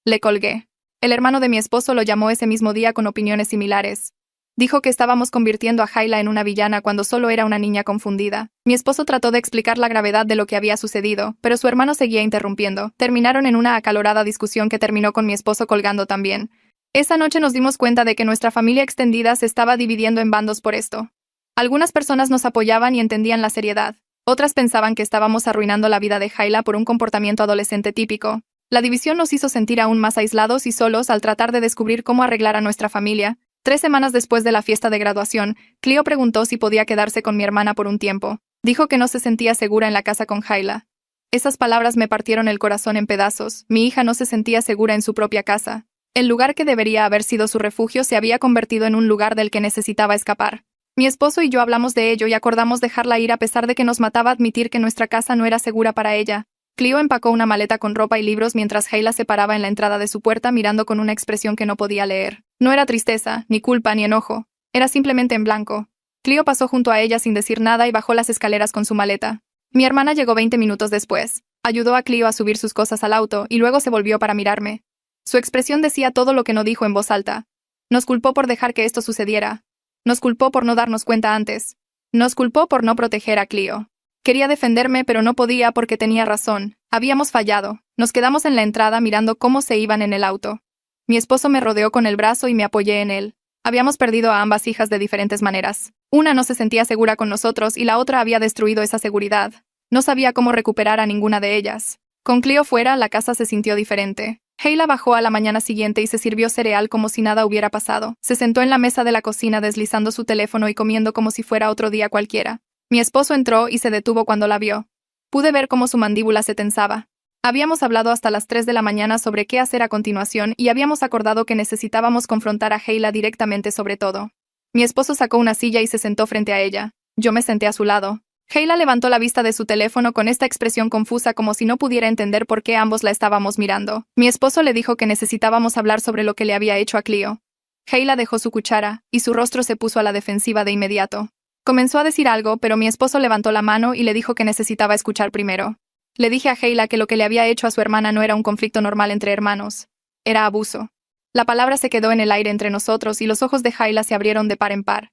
Le colgué. El hermano de mi esposo lo llamó ese mismo día con opiniones similares. Dijo que estábamos convirtiendo a Hayla en una villana cuando solo era una niña confundida. Mi esposo trató de explicar la gravedad de lo que había sucedido, pero su hermano seguía interrumpiendo. Terminaron en una acalorada discusión que terminó con mi esposo colgando también. Esa noche nos dimos cuenta de que nuestra familia extendida se estaba dividiendo en bandos por esto. Algunas personas nos apoyaban y entendían la seriedad. Otras pensaban que estábamos arruinando la vida de Hayla por un comportamiento adolescente típico. La división nos hizo sentir aún más aislados y solos al tratar de descubrir cómo arreglar a nuestra familia. 3 semanas después de la fiesta de graduación, Cleo preguntó si podía quedarse con mi hermana por un tiempo. Dijo que no se sentía segura en la casa con Hayla. Esas palabras me partieron el corazón en pedazos. Mi hija no se sentía segura en su propia casa. El lugar que debería haber sido su refugio se había convertido en un lugar del que necesitaba escapar. Mi esposo y yo hablamos de ello y acordamos dejarla ir a pesar de que nos mataba admitir que nuestra casa no era segura para ella. Cleo empacó una maleta con ropa y libros mientras Hayla se paraba en la entrada de su puerta mirando con una expresión que no podía leer. No era tristeza, ni culpa, ni enojo. Era simplemente en blanco. Cleo pasó junto a ella sin decir nada y bajó las escaleras con su maleta. Mi hermana llegó 20 minutos después. Ayudó a Cleo a subir sus cosas al auto y luego se volvió para mirarme. Su expresión decía todo lo que no dijo en voz alta. Nos culpó por dejar que esto sucediera. Nos culpó por no darnos cuenta antes. Nos culpó por no proteger a Cleo. Quería defenderme, pero no podía porque tenía razón. Habíamos fallado. Nos quedamos en la entrada mirando cómo se iban en el auto. Mi esposo me rodeó con el brazo y me apoyé en él. Habíamos perdido a ambas hijas de diferentes maneras. Una no se sentía segura con nosotros y la otra había destruido esa seguridad. No sabía cómo recuperar a ninguna de ellas. Con Cleo fuera, la casa se sintió diferente. Hayla bajó a la mañana siguiente y se sirvió cereal como si nada hubiera pasado. Se sentó en la mesa de la cocina deslizando su teléfono y comiendo como si fuera otro día cualquiera. Mi esposo entró y se detuvo cuando la vio. Pude ver cómo su mandíbula se tensaba. Habíamos hablado hasta las 3 de la mañana sobre qué hacer a continuación y habíamos acordado que necesitábamos confrontar a Hayla directamente sobre todo. Mi esposo sacó una silla y se sentó frente a ella. Yo me senté a su lado. Hayla levantó la vista de su teléfono con esta expresión confusa como si no pudiera entender por qué ambos la estábamos mirando. Mi esposo le dijo que necesitábamos hablar sobre lo que le había hecho a Cleo. Hayla dejó su cuchara, y su rostro se puso a la defensiva de inmediato. Comenzó a decir algo, pero mi esposo levantó la mano y le dijo que necesitaba escuchar primero. Le dije a Hayla que lo que le había hecho a su hermana no era un conflicto normal entre hermanos. Era abuso. La palabra se quedó en el aire entre nosotros y los ojos de Hayla se abrieron de par en par.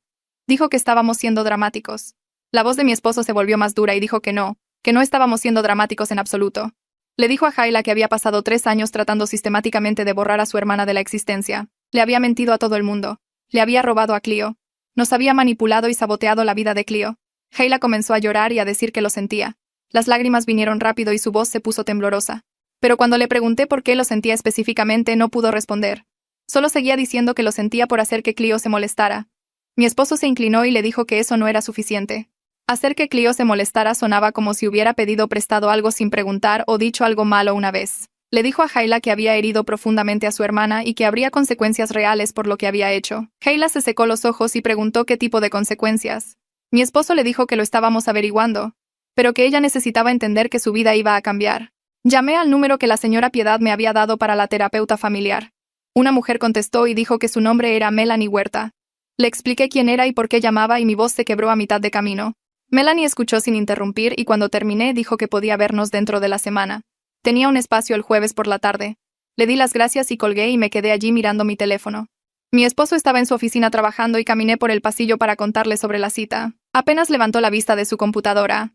Dijo que estábamos siendo dramáticos. La voz de mi esposo se volvió más dura y dijo que no estábamos siendo dramáticos en absoluto. Le dijo a Hayla que había pasado 3 años tratando sistemáticamente de borrar a su hermana de la existencia. Le había mentido a todo el mundo. Le había robado a Cleo. Nos había manipulado y saboteado la vida de Cleo. Hayla comenzó a llorar y a decir que lo sentía. Las lágrimas vinieron rápido y su voz se puso temblorosa. Pero cuando le pregunté por qué lo sentía específicamente, no pudo responder. Solo seguía diciendo que lo sentía por hacer que Cleo se molestara. Mi esposo se inclinó y le dijo que eso no era suficiente. Hacer que Cleo se molestara sonaba como si hubiera pedido prestado algo sin preguntar o dicho algo malo una vez. Le dijo a Hayla que había herido profundamente a su hermana y que habría consecuencias reales por lo que había hecho. Hayla se secó los ojos y preguntó qué tipo de consecuencias. Mi esposo le dijo que lo estábamos averiguando, pero que ella necesitaba entender que su vida iba a cambiar. Llamé al número que la señora Piedad me había dado para la terapeuta familiar. Una mujer contestó y dijo que su nombre era Melanie Huerta. Le expliqué quién era y por qué llamaba y mi voz se quebró a mitad de camino. Melanie escuchó sin interrumpir y cuando terminé dijo que podía vernos dentro de la semana. Tenía un espacio el jueves por la tarde. Le di las gracias y colgué y me quedé allí mirando mi teléfono. Mi esposo estaba en su oficina trabajando y caminé por el pasillo para contarle sobre la cita. Apenas levantó la vista de su computadora.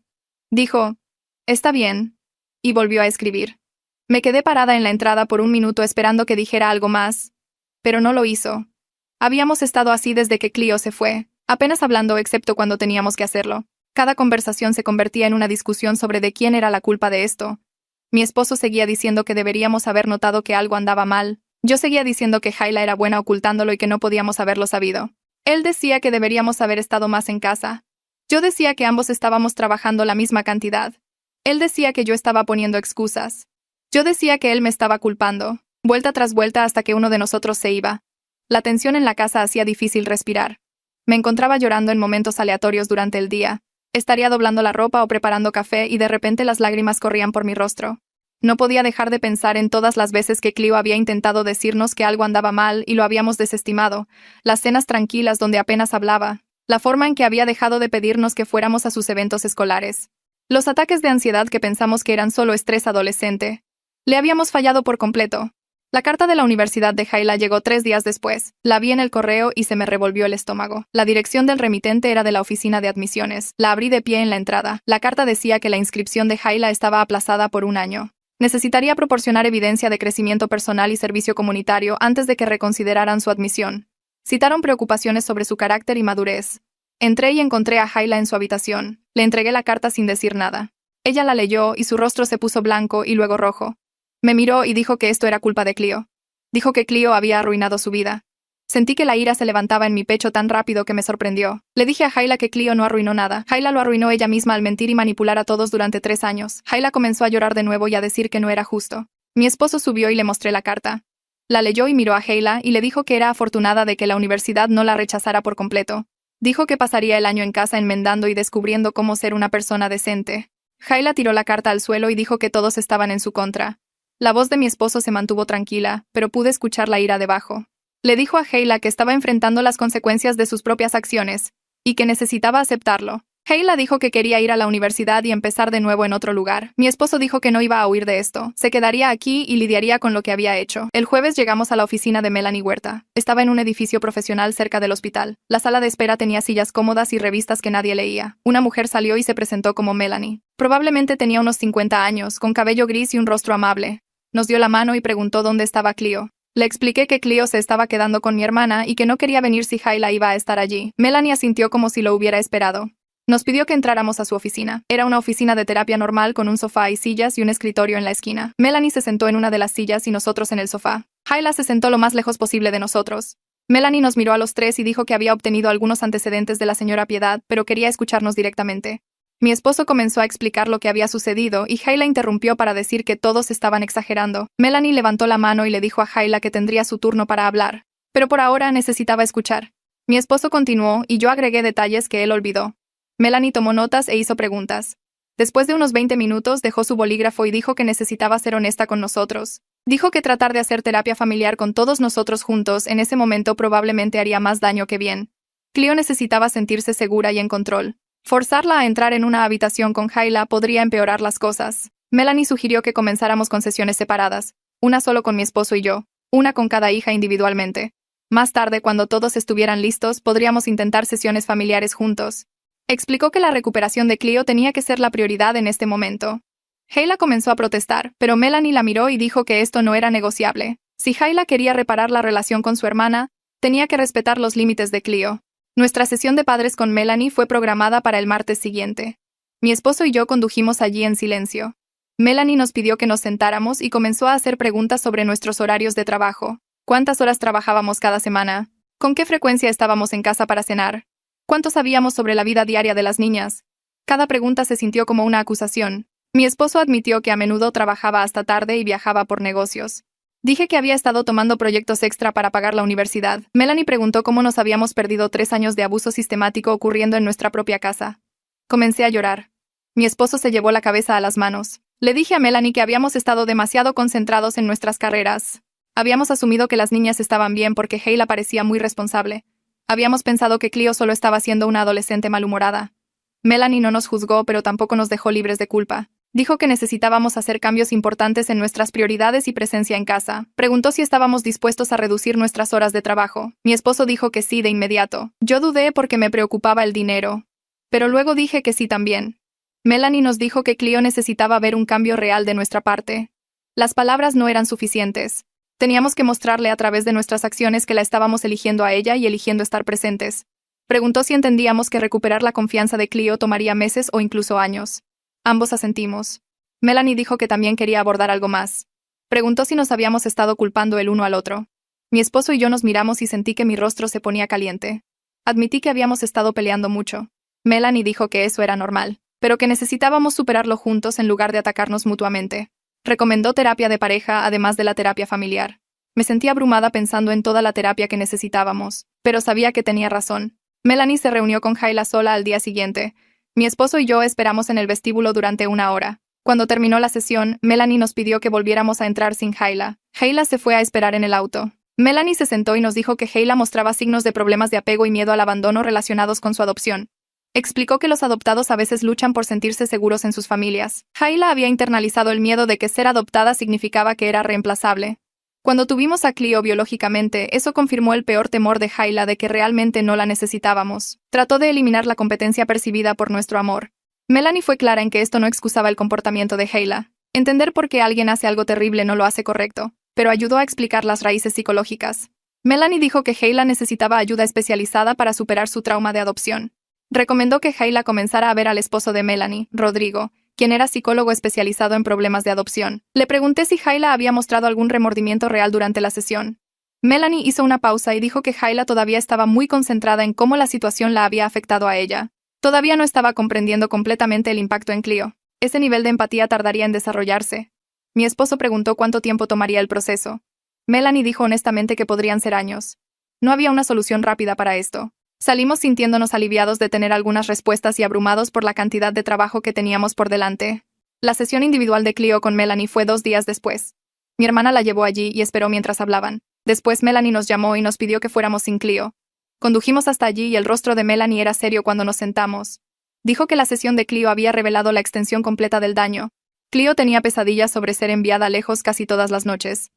Dijo, «Está bien», y volvió a escribir. Me quedé parada en la entrada por un minuto esperando que dijera algo más, pero no lo hizo. Habíamos estado así desde que Cleo se fue, apenas hablando excepto cuando teníamos que hacerlo. Cada conversación se convertía en una discusión sobre de quién era la culpa de esto. Mi esposo seguía diciendo que deberíamos haber notado que algo andaba mal. Yo seguía diciendo que Hayla era buena ocultándolo y que no podíamos haberlo sabido. Él decía que deberíamos haber estado más en casa. Yo decía que ambos estábamos trabajando la misma cantidad. Él decía que yo estaba poniendo excusas. Yo decía que él me estaba culpando, vuelta tras vuelta hasta que uno de nosotros se iba. La tensión en la casa hacía difícil respirar. Me encontraba llorando en momentos aleatorios durante el día. Estaría doblando la ropa o preparando café y de repente las lágrimas corrían por mi rostro. No podía dejar de pensar en todas las veces que Cleo había intentado decirnos que algo andaba mal y lo habíamos desestimado, las cenas tranquilas donde apenas hablaba, la forma en que había dejado de pedirnos que fuéramos a sus eventos escolares, los ataques de ansiedad que pensamos que eran solo estrés adolescente. Le habíamos fallado por completo. La carta de la Universidad de Hayla llegó 3 días después. La vi en el correo y se me revolvió el estómago. La dirección del remitente era de la oficina de admisiones. La abrí de pie en la entrada. La carta decía que la inscripción de Hayla estaba aplazada por 1 año. Necesitaría proporcionar evidencia de crecimiento personal y servicio comunitario antes de que reconsideraran su admisión. Citaron preocupaciones sobre su carácter y madurez. Entré y encontré a Hayla en su habitación. Le entregué la carta sin decir nada. Ella la leyó y su rostro se puso blanco y luego rojo. Me miró y dijo que esto era culpa de Cleo. Dijo que Cleo había arruinado su vida. Sentí que la ira se levantaba en mi pecho tan rápido que me sorprendió. Le dije a Hayla que Cleo no arruinó nada. Hayla lo arruinó ella misma al mentir y manipular a todos durante 3 años. Hayla comenzó a llorar de nuevo y a decir que no era justo. Mi esposo subió y le mostré la carta. La leyó y miró a Hayla y le dijo que era afortunada de que la universidad no la rechazara por completo. Dijo que pasaría el año en casa enmendando y descubriendo cómo ser una persona decente. Hayla tiró la carta al suelo y dijo que todos estaban en su contra. La voz de mi esposo se mantuvo tranquila, pero pude escuchar la ira debajo. Le dijo a Hayla que estaba enfrentando las consecuencias de sus propias acciones, y que necesitaba aceptarlo. Hayla dijo que quería ir a la universidad y empezar de nuevo en otro lugar. Mi esposo dijo que no iba a huir de esto. Se quedaría aquí y lidiaría con lo que había hecho. El jueves llegamos a la oficina de Melanie Huerta. Estaba en un edificio profesional cerca del hospital. La sala de espera tenía sillas cómodas y revistas que nadie leía. Una mujer salió y se presentó como Melanie. Probablemente tenía unos 50 años, con cabello gris y un rostro amable. Nos dio la mano y preguntó dónde estaba Cleo. Le expliqué que Cleo se estaba quedando con mi hermana y que no quería venir si Hayla iba a estar allí. Melanie asintió como si lo hubiera esperado. Nos pidió que entráramos a su oficina. Era una oficina de terapia normal con un sofá y sillas y un escritorio en la esquina. Melanie se sentó en una de las sillas y nosotros en el sofá. Hayla se sentó lo más lejos posible de nosotros. Melanie nos miró a los tres y dijo que había obtenido algunos antecedentes de la señora Piedad, pero quería escucharnos directamente. Mi esposo comenzó a explicar lo que había sucedido y Hayla interrumpió para decir que todos estaban exagerando. Melanie levantó la mano y le dijo a Hayla que tendría su turno para hablar, pero por ahora necesitaba escuchar. Mi esposo continuó y yo agregué detalles que él olvidó. Melanie tomó notas e hizo preguntas. Después de unos 20 minutos dejó su bolígrafo y dijo que necesitaba ser honesta con nosotros. Dijo que tratar de hacer terapia familiar con todos nosotros juntos en ese momento probablemente haría más daño que bien. Cleo necesitaba sentirse segura y en control. Forzarla a entrar en una habitación con Hayla podría empeorar las cosas. Melanie sugirió que comenzáramos con sesiones separadas, una solo con mi esposo y yo, una con cada hija individualmente. Más tarde, cuando todos estuvieran listos, podríamos intentar sesiones familiares juntos. Explicó que la recuperación de Cleo tenía que ser la prioridad en este momento. Hayla comenzó a protestar, pero Melanie la miró y dijo que esto no era negociable. Si Hayla quería reparar la relación con su hermana, tenía que respetar los límites de Cleo. Nuestra sesión de padres con Melanie fue programada para el martes siguiente. Mi esposo y yo condujimos allí en silencio. Melanie nos pidió que nos sentáramos y comenzó a hacer preguntas sobre nuestros horarios de trabajo. ¿Cuántas horas trabajábamos cada semana? ¿Con qué frecuencia estábamos en casa para cenar? ¿Cuánto sabíamos sobre la vida diaria de las niñas? Cada pregunta se sintió como una acusación. Mi esposo admitió que a menudo trabajaba hasta tarde y viajaba por negocios. Dije que había estado tomando proyectos extra para pagar la universidad. Melanie preguntó cómo nos habíamos perdido 3 años de abuso sistemático ocurriendo en nuestra propia casa. Comencé a llorar. Mi esposo se llevó la cabeza a las manos. Le dije a Melanie que habíamos estado demasiado concentrados en nuestras carreras. Habíamos asumido que las niñas estaban bien porque Hayla parecía muy responsable. Habíamos pensado que Cleo solo estaba siendo una adolescente malhumorada. Melanie no nos juzgó, pero tampoco nos dejó libres de culpa. Dijo que necesitábamos hacer cambios importantes en nuestras prioridades y presencia en casa. Preguntó si estábamos dispuestos a reducir nuestras horas de trabajo. Mi esposo dijo que sí de inmediato. Yo dudé porque me preocupaba el dinero. Pero luego dije que sí también. Melanie nos dijo que Cleo necesitaba ver un cambio real de nuestra parte. Las palabras no eran suficientes. Teníamos que mostrarle a través de nuestras acciones que la estábamos eligiendo a ella y eligiendo estar presentes. Preguntó si entendíamos que recuperar la confianza de Cleo tomaría meses o incluso años. Ambos asentimos. Melanie dijo que también quería abordar algo más. Preguntó si nos habíamos estado culpando el uno al otro. Mi esposo y yo nos miramos y sentí que mi rostro se ponía caliente. Admití que habíamos estado peleando mucho. Melanie dijo que eso era normal, pero que necesitábamos superarlo juntos en lugar de atacarnos mutuamente. Recomendó terapia de pareja además de la terapia familiar. Me sentí abrumada pensando en toda la terapia que necesitábamos, pero sabía que tenía razón. Melanie se reunió con Hayla sola al día siguiente. Mi esposo y yo esperamos en el vestíbulo durante 1 hora. Cuando terminó la sesión, Melanie nos pidió que volviéramos a entrar sin Hayla. Hayla se fue a esperar en el auto. Melanie se sentó y nos dijo que Hayla mostraba signos de problemas de apego y miedo al abandono relacionados con su adopción. Explicó que los adoptados a veces luchan por sentirse seguros en sus familias. Hayla había internalizado el miedo de que ser adoptada significaba que era reemplazable. Cuando tuvimos a Cleo biológicamente, eso confirmó el peor temor de Hayla de que realmente no la necesitábamos. Trató de eliminar la competencia percibida por nuestro amor. Melanie fue clara en que esto no excusaba el comportamiento de Hayla. Entender por qué alguien hace algo terrible no lo hace correcto, pero ayudó a explicar las raíces psicológicas. Melanie dijo que Hayla necesitaba ayuda especializada para superar su trauma de adopción. Recomendó que Hayla comenzara a ver al esposo de Melanie, Rodrigo, quien era psicólogo especializado en problemas de adopción. Le pregunté si Hayla había mostrado algún remordimiento real durante la sesión. Melanie hizo una pausa y dijo que Hayla todavía estaba muy concentrada en cómo la situación la había afectado a ella. Todavía no estaba comprendiendo completamente el impacto en Cleo. Ese nivel de empatía tardaría en desarrollarse. Mi esposo preguntó cuánto tiempo tomaría el proceso. Melanie dijo honestamente que podrían ser años. No había una solución rápida para esto. Salimos sintiéndonos aliviados de tener algunas respuestas y abrumados por la cantidad de trabajo que teníamos por delante. La sesión individual de Cleo con Melanie fue 2 días después. Mi hermana la llevó allí y esperó mientras hablaban. Después Melanie nos llamó y nos pidió que fuéramos sin Cleo. Condujimos hasta allí y el rostro de Melanie era serio cuando nos sentamos. Dijo que la sesión de Cleo había revelado la extensión completa del daño. Cleo tenía pesadillas sobre ser enviada lejos casi todas las noches.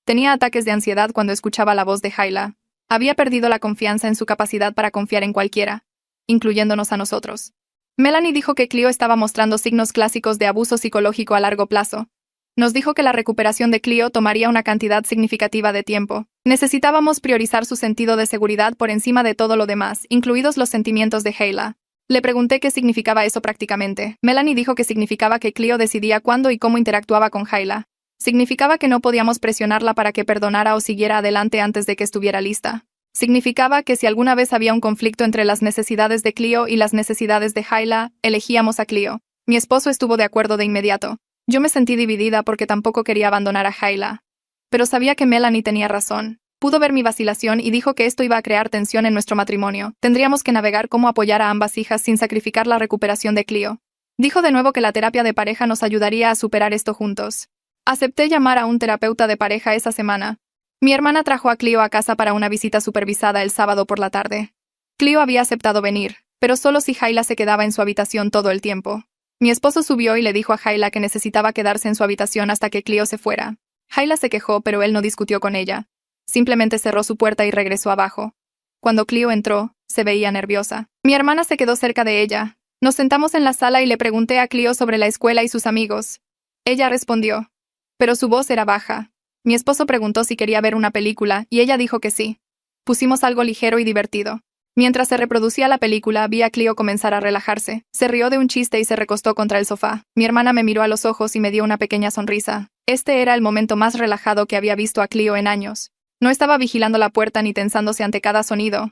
Tenía ataques de ansiedad cuando escuchaba la voz de Hayla. Había perdido la confianza en su capacidad para confiar en cualquiera, incluyéndonos a nosotros. Melanie dijo que Cleo estaba mostrando signos clásicos de abuso psicológico a largo plazo. Nos dijo que la recuperación de Cleo tomaría una cantidad significativa de tiempo. Necesitábamos priorizar su sentido de seguridad por encima de todo lo demás, incluidos los sentimientos de Hayla. Le pregunté qué significaba eso prácticamente. Melanie dijo que significaba que Cleo decidía cuándo y cómo interactuaba con Hayla. Significaba que no podíamos presionarla para que perdonara o siguiera adelante antes de que estuviera lista. Significaba que si alguna vez había un conflicto entre las necesidades de Cleo y las necesidades de Hayla, elegíamos a Cleo. Mi esposo estuvo de acuerdo de inmediato. Yo me sentí dividida porque tampoco quería abandonar a Hayla. Pero sabía que Melanie tenía razón. Pudo ver mi vacilación y dijo que esto iba a crear tensión en nuestro matrimonio. Tendríamos que navegar cómo apoyar a ambas hijas sin sacrificar la recuperación de Cleo. Dijo de nuevo que la terapia de pareja nos ayudaría a superar esto juntos. Acepté llamar a un terapeuta de pareja esa semana. Mi hermana trajo a Cleo a casa para una visita supervisada el sábado por la tarde. Cleo había aceptado venir, pero solo si Hayla se quedaba en su habitación todo el tiempo. Mi esposo subió y le dijo a Hayla que necesitaba quedarse en su habitación hasta que Cleo se fuera. Hayla se quejó, pero él no discutió con ella. Simplemente cerró su puerta y regresó abajo. Cuando Cleo entró, se veía nerviosa. Mi hermana se quedó cerca de ella. Nos sentamos en la sala y le pregunté a Cleo sobre la escuela y sus amigos. Ella respondió, pero su voz era baja. Mi esposo preguntó si quería ver una película, y ella dijo que sí. Pusimos algo ligero y divertido. Mientras se reproducía la película, vi a Cleo comenzar a relajarse. Se rió de un chiste y se recostó contra el sofá. Mi hermana me miró a los ojos y me dio una pequeña sonrisa. Este era el momento más relajado que había visto a Cleo en años. No estaba vigilando la puerta ni tensándose ante cada sonido.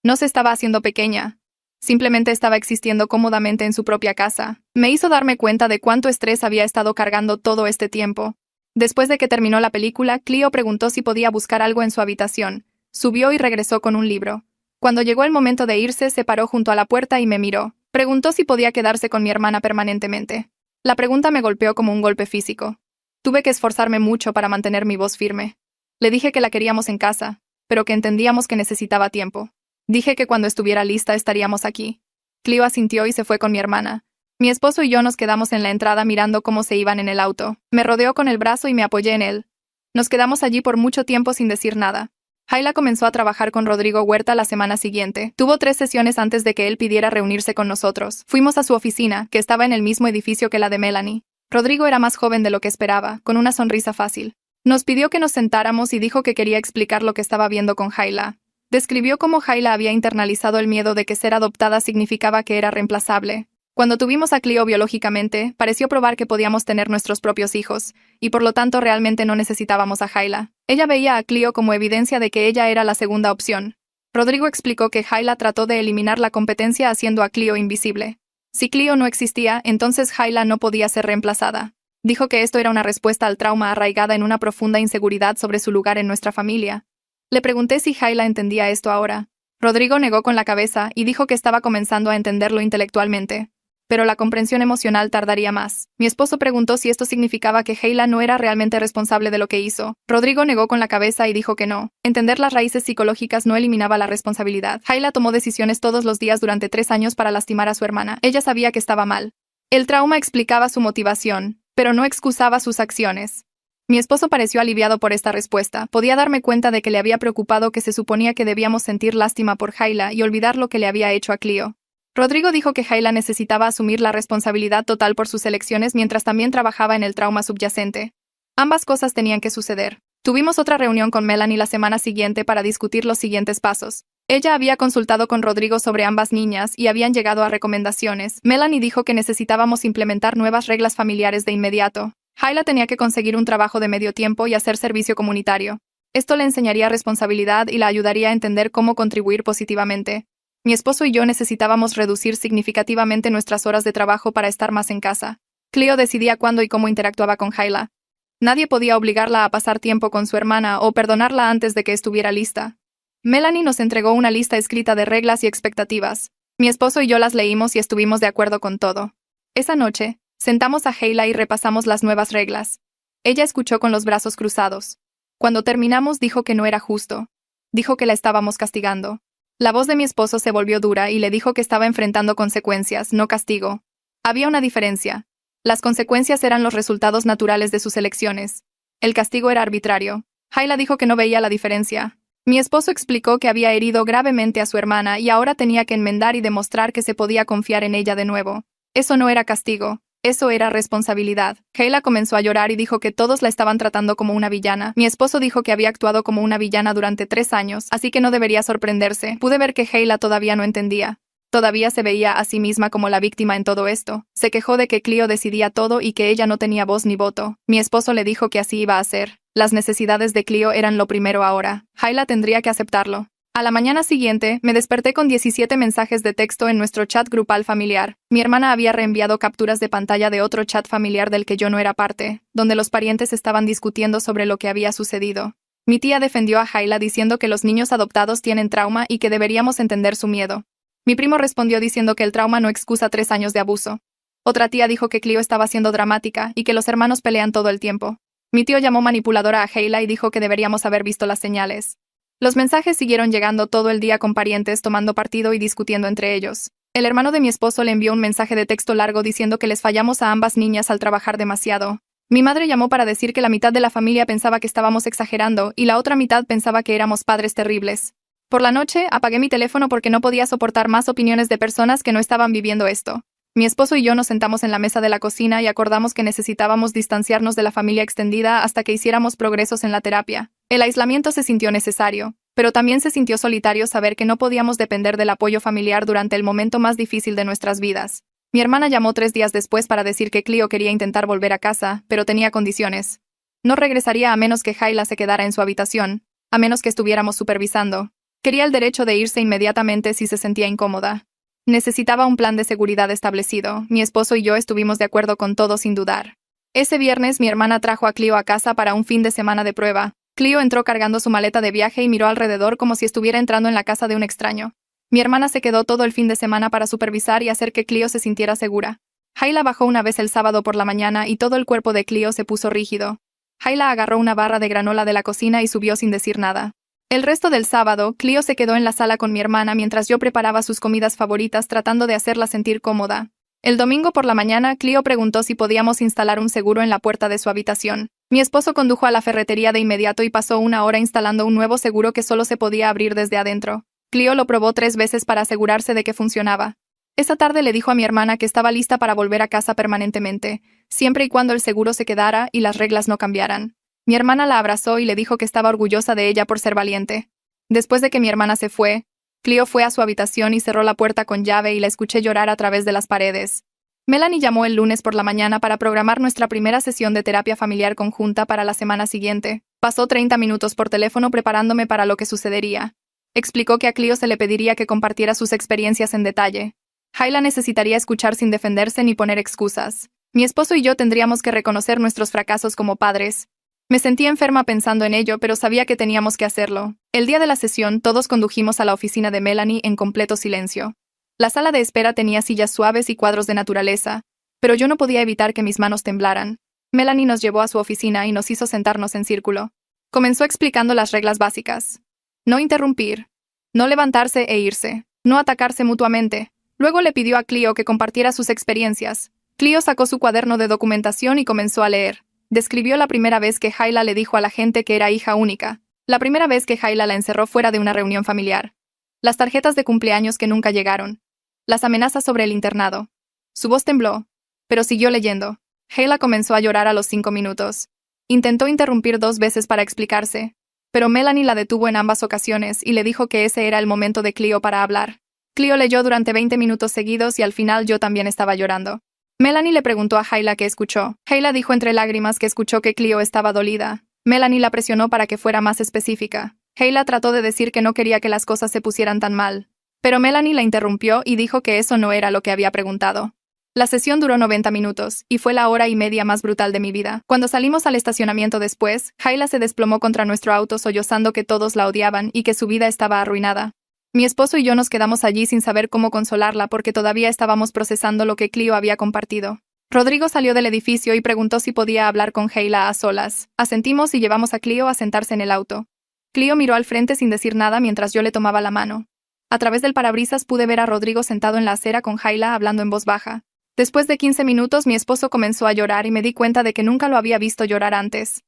No se estaba haciendo pequeña. simplemente estaba existiendo cómodamente en su propia casa. Me hizo darme cuenta de cuánto estrés había estado cargando todo este tiempo. Después de que terminó la película, Cleo preguntó si podía buscar algo en su habitación. Subió y regresó con un libro. Cuando llegó el momento de irse, se paró junto a la puerta y me miró. Preguntó si podía quedarse con mi hermana permanentemente. La pregunta me golpeó como un golpe físico. Tuve que esforzarme mucho para mantener mi voz firme. Le dije que la queríamos en casa, pero que entendíamos que necesitaba tiempo. Dije que cuando estuviera lista estaríamos aquí. Cleo asintió y se fue con mi hermana. Mi esposo y yo nos quedamos en la entrada mirando cómo se iban en el auto. Me rodeó con el brazo y me apoyé en él. Nos quedamos allí por mucho tiempo sin decir nada. Hayla comenzó a trabajar con Rodrigo Huerta la semana siguiente. Tuvo 3 sesiones antes de que él pidiera reunirse con nosotros. Fuimos a su oficina, que estaba en el mismo edificio que la de Melanie. Rodrigo era más joven de lo que esperaba, con una sonrisa fácil. Nos pidió que nos sentáramos y dijo que quería explicar lo que estaba viendo con Hayla. Describió cómo Hayla había internalizado el miedo de que ser adoptada significaba que era reemplazable. Cuando tuvimos a Cleo biológicamente, pareció probar que podíamos tener nuestros propios hijos, y por lo tanto realmente no necesitábamos a Hayla. Ella veía a Cleo como evidencia de que ella era la segunda opción. Rodrigo explicó que Hayla trató de eliminar la competencia haciendo a Cleo invisible. Si Cleo no existía, entonces Hayla no podía ser reemplazada. Dijo que esto era una respuesta al trauma arraigada en una profunda inseguridad sobre su lugar en nuestra familia. Le pregunté si Hayla entendía esto ahora. Rodrigo negó con la cabeza y dijo que estaba comenzando a entenderlo intelectualmente. Pero la comprensión emocional tardaría más. Mi esposo preguntó si esto significaba que Hayla no era realmente responsable de lo que hizo. Rodrigo negó con la cabeza y dijo que no. Entender las raíces psicológicas no eliminaba la responsabilidad. Hayla tomó decisiones todos los días durante 3 años para lastimar a su hermana. Ella sabía que estaba mal. El trauma explicaba su motivación, pero no excusaba sus acciones. Mi esposo pareció aliviado por esta respuesta. Podía darme cuenta de que le había preocupado que se suponía que debíamos sentir lástima por Hayla y olvidar lo que le había hecho a Cleo. Rodrigo dijo que Hayla necesitaba asumir la responsabilidad total por sus elecciones mientras también trabajaba en el trauma subyacente. Ambas cosas tenían que suceder. Tuvimos otra reunión con Melanie la semana siguiente para discutir los siguientes pasos. Ella había consultado con Rodrigo sobre ambas niñas y habían llegado a recomendaciones. Melanie dijo que necesitábamos implementar nuevas reglas familiares de inmediato. Hayla tenía que conseguir un trabajo de medio tiempo y hacer servicio comunitario. Esto le enseñaría responsabilidad y la ayudaría a entender cómo contribuir positivamente. Mi esposo y yo necesitábamos reducir significativamente nuestras horas de trabajo para estar más en casa. Cleo decidía cuándo y cómo interactuaba con Hayla. Nadie podía obligarla a pasar tiempo con su hermana o perdonarla antes de que estuviera lista. Melanie nos entregó una lista escrita de reglas y expectativas. Mi esposo y yo las leímos y estuvimos de acuerdo con todo. Esa noche, sentamos a Hayla y repasamos las nuevas reglas. Ella escuchó con los brazos cruzados. Cuando terminamos dijo que no era justo. Dijo que la estábamos castigando. La voz de mi esposo se volvió dura y le dijo que estaba enfrentando consecuencias, no castigo. Había una diferencia. Las consecuencias eran los resultados naturales de sus elecciones. El castigo era arbitrario. Hayla dijo que no veía la diferencia. Mi esposo explicó que había herido gravemente a su hermana y ahora tenía que enmendar y demostrar que se podía confiar en ella de nuevo. Eso no era castigo. Eso era responsabilidad. Hayla comenzó a llorar y dijo que todos la estaban tratando como una villana. Mi esposo dijo que había actuado como una villana durante 3 años, así que no debería sorprenderse. Pude ver que Hayla todavía no entendía. Todavía se veía a sí misma como la víctima en todo esto. Se quejó de que Cleo decidía todo y que ella no tenía voz ni voto. Mi esposo le dijo que así iba a ser. Las necesidades de Cleo eran lo primero ahora. Hayla tendría que aceptarlo. A la mañana siguiente, me desperté con 17 mensajes de texto en nuestro chat grupal familiar. Mi hermana había reenviado capturas de pantalla de otro chat familiar del que yo no era parte, donde los parientes estaban discutiendo sobre lo que había sucedido. Mi tía defendió a Hayla diciendo que los niños adoptados tienen trauma y que deberíamos entender su miedo. Mi primo respondió diciendo que el trauma no excusa 3 años de abuso. Otra tía dijo que Cleo estaba siendo dramática y que los hermanos pelean todo el tiempo. Mi tío llamó manipuladora a Hayla y dijo que deberíamos haber visto las señales. Los mensajes siguieron llegando todo el día con parientes tomando partido y discutiendo entre ellos. El hermano de mi esposo le envió un mensaje de texto largo diciendo que les fallamos a ambas niñas al trabajar demasiado. Mi madre llamó para decir que la mitad de la familia pensaba que estábamos exagerando y la otra mitad pensaba que éramos padres terribles. Por la noche, apagué mi teléfono porque no podía soportar más opiniones de personas que no estaban viviendo esto. Mi esposo y yo nos sentamos en la mesa de la cocina y acordamos que necesitábamos distanciarnos de la familia extendida hasta que hiciéramos progresos en la terapia. El aislamiento se sintió necesario, pero también se sintió solitario saber que no podíamos depender del apoyo familiar durante el momento más difícil de nuestras vidas. Mi hermana llamó 3 días después para decir que Cleo quería intentar volver a casa, pero tenía condiciones. No regresaría a menos que Hayla se quedara en su habitación, a menos que estuviéramos supervisando. Quería el derecho de irse inmediatamente si se sentía incómoda. Necesitaba un plan de seguridad establecido. Mi esposo y yo estuvimos de acuerdo con todo sin dudar. Ese viernes mi hermana trajo a Cleo a casa para un fin de semana de prueba. Cleo entró cargando su maleta de viaje y miró alrededor como si estuviera entrando en la casa de un extraño. Mi hermana se quedó todo el fin de semana para supervisar y hacer que Cleo se sintiera segura. Hayla bajó una vez el sábado por la mañana y todo el cuerpo de Cleo se puso rígido. Hayla agarró una barra de granola de la cocina y subió sin decir nada. El resto del sábado, Cleo se quedó en la sala con mi hermana mientras yo preparaba sus comidas favoritas tratando de hacerla sentir cómoda. El domingo por la mañana, Cleo preguntó si podíamos instalar un seguro en la puerta de su habitación. Mi esposo condujo a la ferretería de inmediato y pasó una hora instalando un nuevo seguro que solo se podía abrir desde adentro. Cleo lo probó 3 veces para asegurarse de que funcionaba. Esa tarde le dijo a mi hermana que estaba lista para volver a casa permanentemente, siempre y cuando el seguro se quedara y las reglas no cambiaran. Mi hermana la abrazó y le dijo que estaba orgullosa de ella por ser valiente. Después de que mi hermana se fue, Cleo fue a su habitación y cerró la puerta con llave y la escuché llorar a través de las paredes. Melanie llamó el lunes por la mañana para programar nuestra primera sesión de terapia familiar conjunta para la semana siguiente. Pasó 30 minutos por teléfono preparándome para lo que sucedería. Explicó que a Cleo se le pediría que compartiera sus experiencias en detalle. Hayla necesitaría escuchar sin defenderse ni poner excusas. Mi esposo y yo tendríamos que reconocer nuestros fracasos como padres. Me sentía enferma pensando en ello, pero sabía que teníamos que hacerlo. El día de la sesión, todos condujimos a la oficina de Melanie en completo silencio. La sala de espera tenía sillas suaves y cuadros de naturaleza, pero yo no podía evitar que mis manos temblaran. Melanie nos llevó a su oficina y nos hizo sentarnos en círculo. Comenzó explicando las reglas básicas. No interrumpir, no levantarse e irse, no atacarse mutuamente. Luego le pidió a Cleo que compartiera sus experiencias. Cleo sacó su cuaderno de documentación y comenzó a leer. Describió la primera vez que Hayla le dijo a la gente que era hija única. La primera vez que Hayla la encerró fuera de una reunión familiar. Las tarjetas de cumpleaños que nunca llegaron. Las amenazas sobre el internado. Su voz tembló, pero siguió leyendo. Hayla comenzó a llorar a los 5 minutos. Intentó interrumpir 2 veces para explicarse, pero Melanie la detuvo en ambas ocasiones y le dijo que ese era el momento de Cleo para hablar. Cleo leyó durante 20 minutos seguidos y al final yo también estaba llorando. Melanie le preguntó a Hayla qué escuchó. Hayla dijo entre lágrimas que escuchó que Cleo estaba dolida. Melanie la presionó para que fuera más específica. Hayla trató de decir que no quería que las cosas se pusieran tan mal, pero Melanie la interrumpió y dijo que eso no era lo que había preguntado. La sesión duró 90 minutos, y fue la hora y media más brutal de mi vida. Cuando salimos al estacionamiento después, Hayla se desplomó contra nuestro auto sollozando que todos la odiaban y que su vida estaba arruinada. Mi esposo y yo nos quedamos allí sin saber cómo consolarla porque todavía estábamos procesando lo que Cleo había compartido. Rodrigo salió del edificio y preguntó si podía hablar con Hayla a solas. Asentimos y llevamos a Cleo a sentarse en el auto. Cleo miró al frente sin decir nada mientras yo le tomaba la mano. A través del parabrisas pude ver a Rodrigo sentado en la acera con Hayla hablando en voz baja. Después de 15 minutos mi esposo comenzó a llorar y me di cuenta de que nunca lo había visto llorar antes.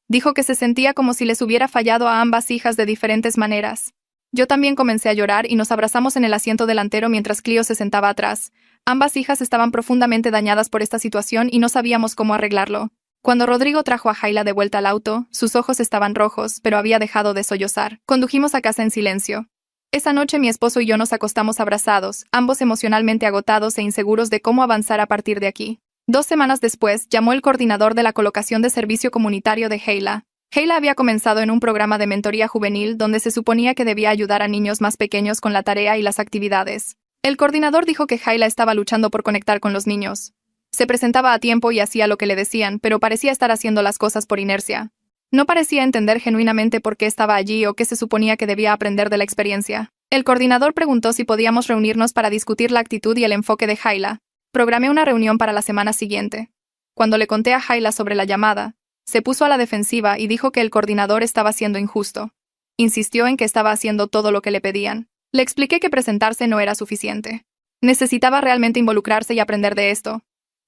Dijo que se sentía como si les hubiera fallado a ambas hijas de diferentes maneras. Yo también comencé a llorar y nos abrazamos en el asiento delantero mientras Cleo se sentaba atrás. Ambas hijas estaban profundamente dañadas por esta situación y no sabíamos cómo arreglarlo. Cuando Rodrigo trajo a Hayla de vuelta al auto, sus ojos estaban rojos, pero había dejado de sollozar. Condujimos a casa en silencio. Esa noche mi esposo y yo nos acostamos abrazados, ambos emocionalmente agotados e inseguros de cómo avanzar a partir de aquí. 2 semanas después, llamó el coordinador de la colocación de servicio comunitario de Hayla. Hayla había comenzado en un programa de mentoría juvenil donde se suponía que debía ayudar a niños más pequeños con la tarea y las actividades. El coordinador dijo que Hayla estaba luchando por conectar con los niños. Se presentaba a tiempo y hacía lo que le decían, pero parecía estar haciendo las cosas por inercia. No parecía entender genuinamente por qué estaba allí o qué se suponía que debía aprender de la experiencia. El coordinador preguntó si podíamos reunirnos para discutir la actitud y el enfoque de Hayla. Programé una reunión para la semana siguiente. Cuando le conté a Hayla sobre la llamada, se puso a la defensiva y dijo que el coordinador estaba siendo injusto. Insistió en que estaba haciendo todo lo que le pedían. Le expliqué que presentarse no era suficiente. Necesitaba realmente involucrarse y aprender de esto.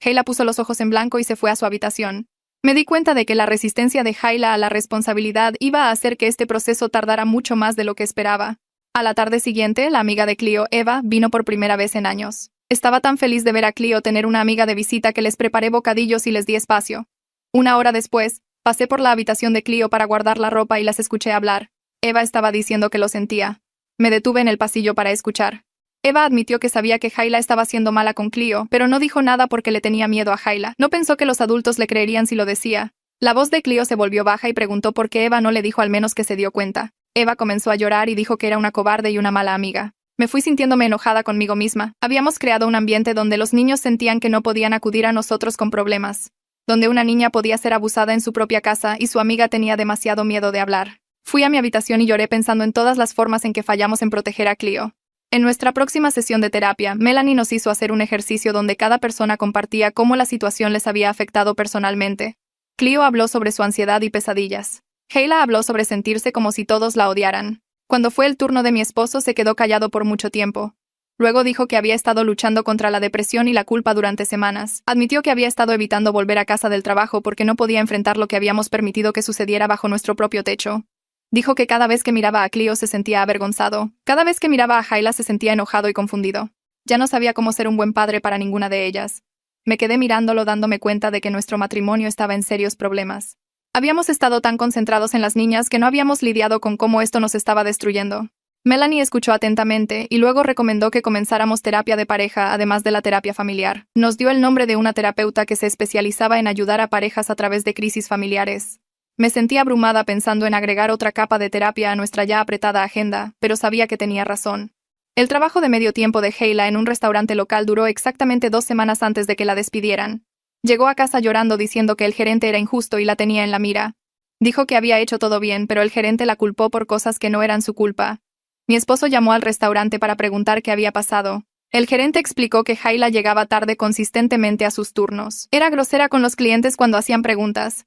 Hayla puso los ojos en blanco y se fue a su habitación. Me di cuenta de que la resistencia de Hayla a la responsabilidad iba a hacer que este proceso tardara mucho más de lo que esperaba. A la tarde siguiente, la amiga de Cleo, Eva, vino por primera vez en años. Estaba tan feliz de ver a Cleo tener una amiga de visita que les preparé bocadillos y les di espacio. 1 hora después, pasé por la habitación de Cleo para guardar la ropa y las escuché hablar. Eva estaba diciendo que lo sentía. Me detuve en el pasillo para escuchar. Eva admitió que sabía que Hayla estaba siendo mala con Cleo, pero no dijo nada porque le tenía miedo a Hayla. No pensó que los adultos le creerían si lo decía. La voz de Cleo se volvió baja y preguntó por qué Eva no le dijo al menos que se dio cuenta. Eva comenzó a llorar y dijo que era una cobarde y una mala amiga. Me fui sintiéndome enojada conmigo misma. Habíamos creado un ambiente donde los niños sentían que no podían acudir a nosotros con problemas, donde una niña podía ser abusada en su propia casa y su amiga tenía demasiado miedo de hablar. Fui a mi habitación y lloré pensando en todas las formas en que fallamos en proteger a Cleo. En nuestra próxima sesión de terapia, Melanie nos hizo hacer un ejercicio donde cada persona compartía cómo la situación les había afectado personalmente. Cleo habló sobre su ansiedad y pesadillas. Hayla habló sobre sentirse como si todos la odiaran. Cuando fue el turno de mi esposo, se quedó callado por mucho tiempo. Luego dijo que había estado luchando contra la depresión y la culpa durante semanas. Admitió que había estado evitando volver a casa del trabajo porque no podía enfrentar lo que habíamos permitido que sucediera bajo nuestro propio techo. Dijo que cada vez que miraba a Cleo se sentía avergonzado. Cada vez que miraba a Hayla se sentía enojado y confundido. Ya no sabía cómo ser un buen padre para ninguna de ellas. Me quedé mirándolo dándome cuenta de que nuestro matrimonio estaba en serios problemas. Habíamos estado tan concentrados en las niñas que no habíamos lidiado con cómo esto nos estaba destruyendo. Melanie escuchó atentamente y luego recomendó que comenzáramos terapia de pareja además de la terapia familiar. Nos dio el nombre de una terapeuta que se especializaba en ayudar a parejas a través de crisis familiares. Me sentí abrumada pensando en agregar otra capa de terapia a nuestra ya apretada agenda, pero sabía que tenía razón. El trabajo de medio tiempo de Hayla en un restaurante local duró exactamente 2 semanas antes de que la despidieran. Llegó a casa llorando diciendo que el gerente era injusto y la tenía en la mira. Dijo que había hecho todo bien, pero el gerente la culpó por cosas que no eran su culpa. Mi esposo llamó al restaurante para preguntar qué había pasado. El gerente explicó que Hayla llegaba tarde consistentemente a sus turnos. Era grosera con los clientes cuando hacían preguntas.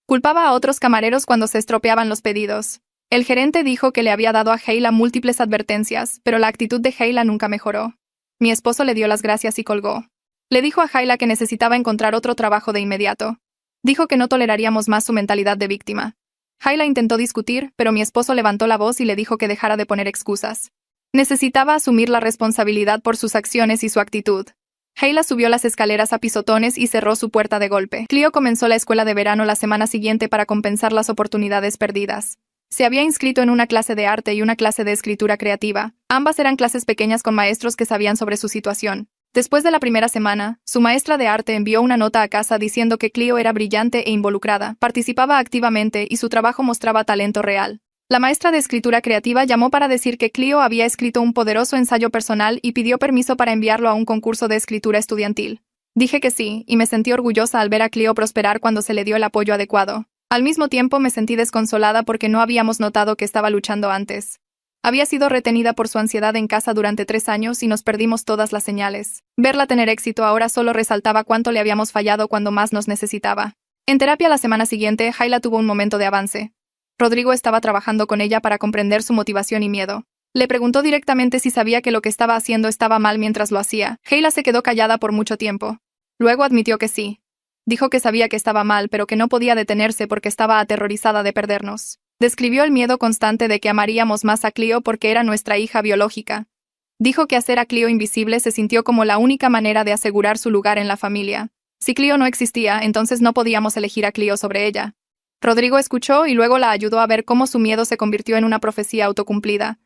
Culpaba a otros camareros cuando se estropeaban los pedidos. El gerente dijo que le había dado a Hayla múltiples advertencias, pero la actitud de Hayla nunca mejoró. Mi esposo le dio las gracias y colgó. Le dijo a Hayla que necesitaba encontrar otro trabajo de inmediato. Dijo que no toleraríamos más su mentalidad de víctima. Hayla intentó discutir, pero mi esposo levantó la voz y le dijo que dejara de poner excusas. Necesitaba asumir la responsabilidad por sus acciones y su actitud. Hayla subió las escaleras a pisotones y cerró su puerta de golpe. Cleo comenzó la escuela de verano la semana siguiente para compensar las oportunidades perdidas. Se había inscrito en una clase de arte y una clase de escritura creativa. Ambas eran clases pequeñas con maestros que sabían sobre su situación. Después de la primera semana, su maestra de arte envió una nota a casa diciendo que Cleo era brillante e involucrada, participaba activamente y su trabajo mostraba talento real. La maestra de escritura creativa llamó para decir que Cleo había escrito un poderoso ensayo personal y pidió permiso para enviarlo a un concurso de escritura estudiantil. Dije que sí, y me sentí orgullosa al ver a Cleo prosperar cuando se le dio el apoyo adecuado. Al mismo tiempo me sentí desconsolada porque no habíamos notado que estaba luchando antes. Había sido retenida por su ansiedad en casa durante 3 años y nos perdimos todas las señales. Verla tener éxito ahora solo resaltaba cuánto le habíamos fallado cuando más nos necesitaba. En terapia la semana siguiente, Hayla tuvo un momento de avance. Rodrigo estaba trabajando con ella para comprender su motivación y miedo. Le preguntó directamente si sabía que lo que estaba haciendo estaba mal mientras lo hacía. Hayla se quedó callada por mucho tiempo. Luego admitió que sí. Dijo que sabía que estaba mal, pero que no podía detenerse porque estaba aterrorizada de perdernos. Describió el miedo constante de que amaríamos más a Cleo porque era nuestra hija biológica. Dijo que hacer a Cleo invisible se sintió como la única manera de asegurar su lugar en la familia. Si Cleo no existía, entonces no podíamos elegir a Cleo sobre ella. Rodrigo escuchó y luego la ayudó a ver cómo su miedo se convirtió en una profecía autocumplida.